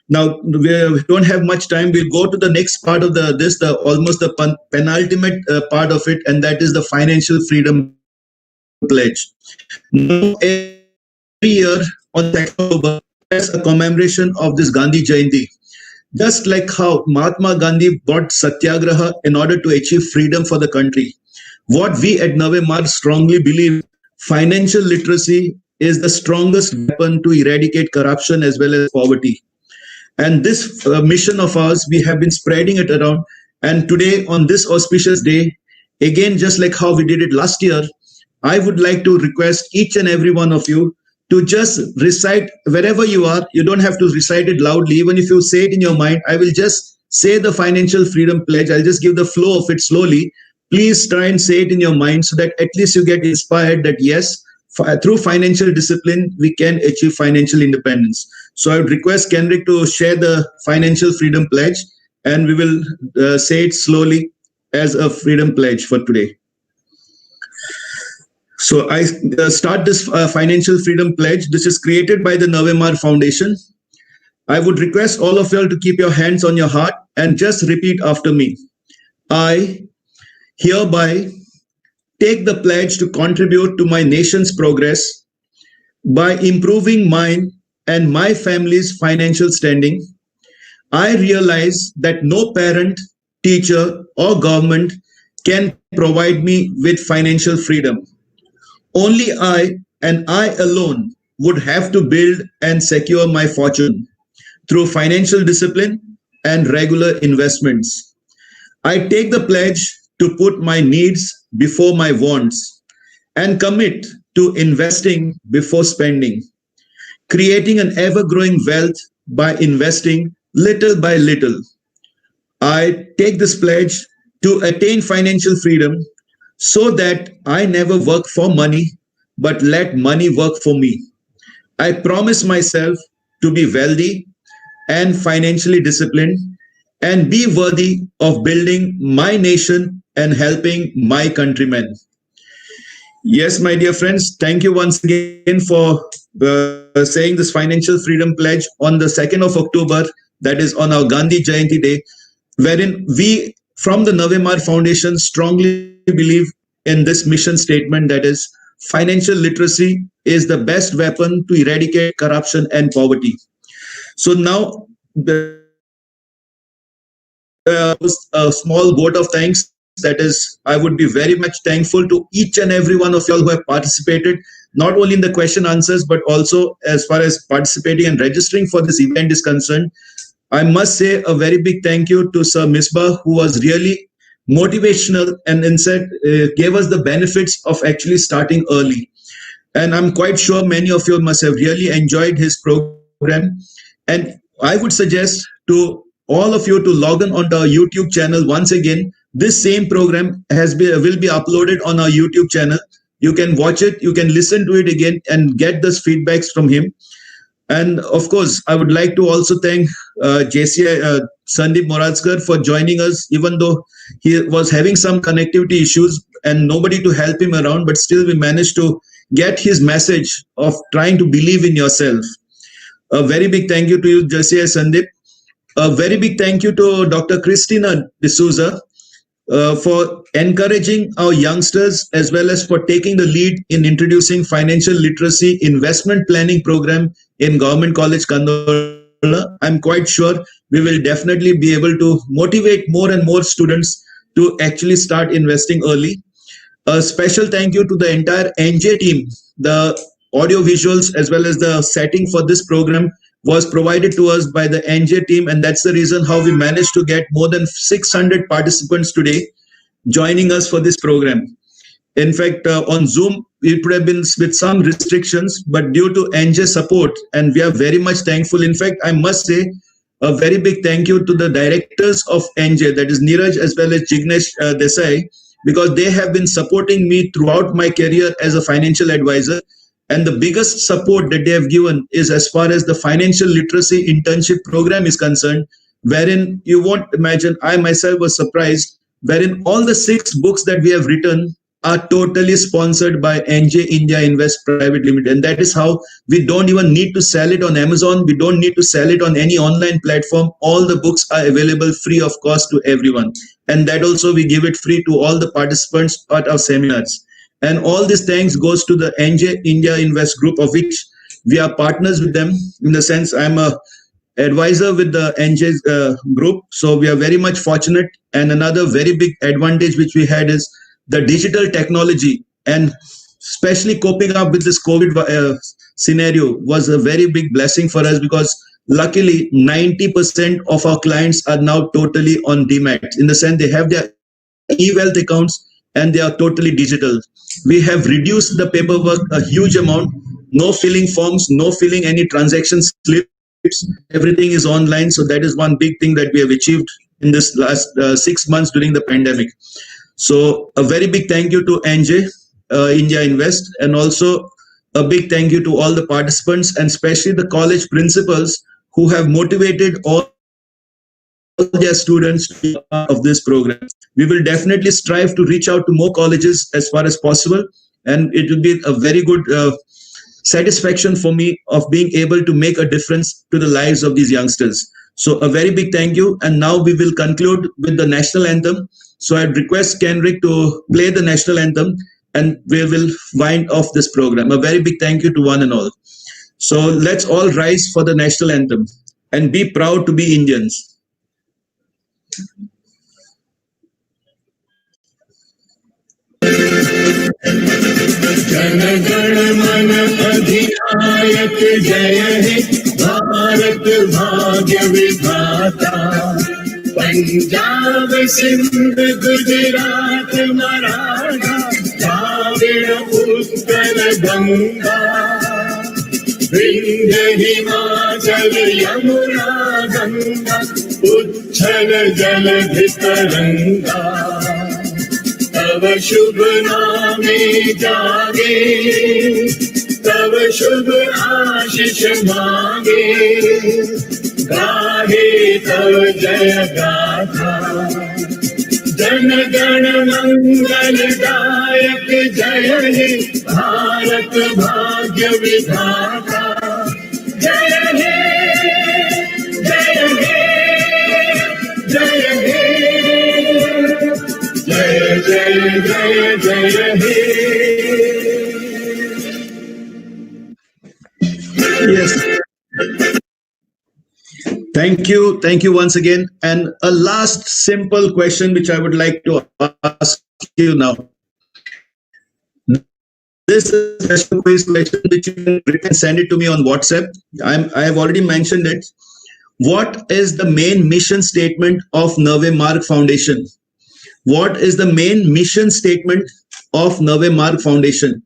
Now we don't have much time. We'll go to the next part of almost the penultimate part of it, and that is the financial freedom pledge. Now, every year on 2nd October, as a commemoration of this Gandhi Jayanti, just like how Mahatma Gandhi brought Satyagraha in order to achieve freedom for the country, what we at Navemarg strongly believe, financial literacy is the strongest weapon to eradicate corruption as well as poverty. And this mission of ours, we have been spreading it around. And today, on this auspicious day, again, just like how we did it last year, I would like to request each and every one of you to just recite wherever you are. You don't have to recite it loudly. Even if you say it in your mind, I will just say the financial freedom pledge. I'll just give the flow of it slowly. Please try and say it in your mind so that at least you get inspired that yes, through financial discipline, we can achieve financial independence. So I would request Kendrick to share the financial freedom pledge, and we will say it slowly as a freedom pledge for today. So I start this financial freedom pledge. This is created by the Navemarg Foundation. I would request all of you to keep your hands on your heart and just repeat after me. I hereby take the pledge to contribute to my nation's progress by improving mine and my family's financial standing. I realize that no parent, teacher, or government can provide me with financial freedom. Only I and I alone would have to build and secure my fortune through financial discipline and regular investments. I take the pledge to put my needs before my wants and commit to investing before spending, creating an ever-growing wealth by investing little by little. I take this pledge to attain financial freedom so that I never work for money, but let money work for me. I promise myself to be wealthy and financially disciplined and be worthy of building my nation and helping my countrymen. Yes, my dear friends, thank you once again for saying this financial freedom pledge on the 2nd of October, that is on our Gandhi Jayanti Day, wherein we from the Navemarg Foundation strongly believe in this mission statement, that is, financial literacy is the best weapon to eradicate corruption and poverty. So now, a small vote of thanks. That is, I would be very much thankful to each and every one of y'all who have participated, not only in the question answers, but also as far as participating and registering for this event is concerned. I must say a very big thank you to Sir MISBAH, who was really motivational and instead gave us the benefits of actually starting early. And I'm quite sure many of you must have really enjoyed his program. And I would suggest to all of you to log on onto our YouTube channel once again. This same program will be uploaded on our YouTube channel. You can watch it, you can listen to it again and get those feedbacks from him. And of course, I would like to also thank JCI Sandeep Morajkar for joining us, even though he was having some connectivity issues and nobody to help him around, but still we managed to get his message of trying to believe in yourself. A very big thank you to you, JCI Sandeep. A very big thank you to Dr. Christina De Souza for encouraging our youngsters as well as for taking the lead in introducing financial literacy investment planning program in Government College Kandola. I'm quite sure we will definitely be able to motivate more and more students to actually start investing early. A special thank you to the entire NJ team. The audio visuals as well as the setting for this program was provided to us by the NJ team, and that's the reason how we managed to get more than 600 participants today joining us for this program. In fact, on Zoom, it would have been with some restrictions, but due to NJ support, and we are very much thankful. In fact, I must say a very big thank you to the directors of NJ, that is Neeraj as well as Jignesh Desai, because they have been supporting me throughout my career as a financial advisor. And the biggest support that they have given is as far as the financial literacy internship program is concerned, wherein you won't imagine, I myself was surprised, wherein all the 6 books that we have written are totally sponsored by NJ India Invest Private Limited. And that is how we don't even need to sell it on Amazon. We don't need to sell it on any online platform. All the books are available free of cost to everyone. And that also we give it free to all the participants at our seminars. And all this thanks goes to the NJ India Invest Group, of which we are partners with them. In the sense, I'm a advisor with the NJ group. So we are very much fortunate. And another very big advantage which we had is the digital technology, and especially coping up with this COVID scenario was a very big blessing for us, because luckily 90% of our clients are now totally on DMAT, in the sense they have their e-wealth accounts and they are totally digital. We have reduced the paperwork a huge amount, no filling forms, no filling any transaction slips, everything is online. So that is one big thing that we have achieved in this last 6 months during the pandemic. So a very big thank you to NJ India Invest, and also a big thank you to all the participants, and especially the college principals who have motivated all their students to be part of this program. We will definitely strive to reach out to more colleges as far as possible, and it will be a very good satisfaction for me of being able to make a difference to the lives of these youngsters. So a very big thank you. And now we will conclude with the national anthem. So I'd request Kenrick to play the national anthem, and we will wind off this program. A very big thank you to one and all. So let's all rise for the national anthem and be proud to be Indians. Jana Gana मन अधिनायक जय हे भारत भाग्य विधाता पंजाब सिंध गुजरात मराठा द्राविड़ उत्कल गंगा विंध्य हिमाचल यमुना गंगा उच्छल जलधि तरंगा तव शुभ नामे जागे तव शुभ आशीष मांगे गाहे तव जय गाथा जन गण मंगल दायक जय हे भारत भाग्य विधाता जय हे जय हे जय हे जय जय जय जय हे. Yes. Thank you once again. And a last simple question which I would like to ask you now. This is a quiz question which you can send it to me on WhatsApp. I have already mentioned it. What is the main mission statement of Navemarg Foundation? What is the main mission statement of Navemarg Foundation?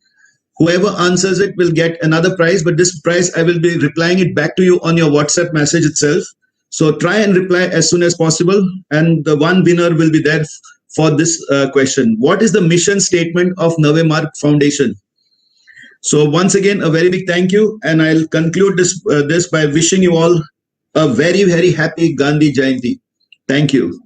Whoever answers it will get another prize, but this prize I will be replying it back to you on your WhatsApp message itself. So try and reply as soon as possible, and the one winner will be there for this question. What is the mission statement of Navemarg Foundation? So once again, a very big thank you, and I'll conclude this by wishing you all a very, very happy Gandhi Jayanti. Thank you.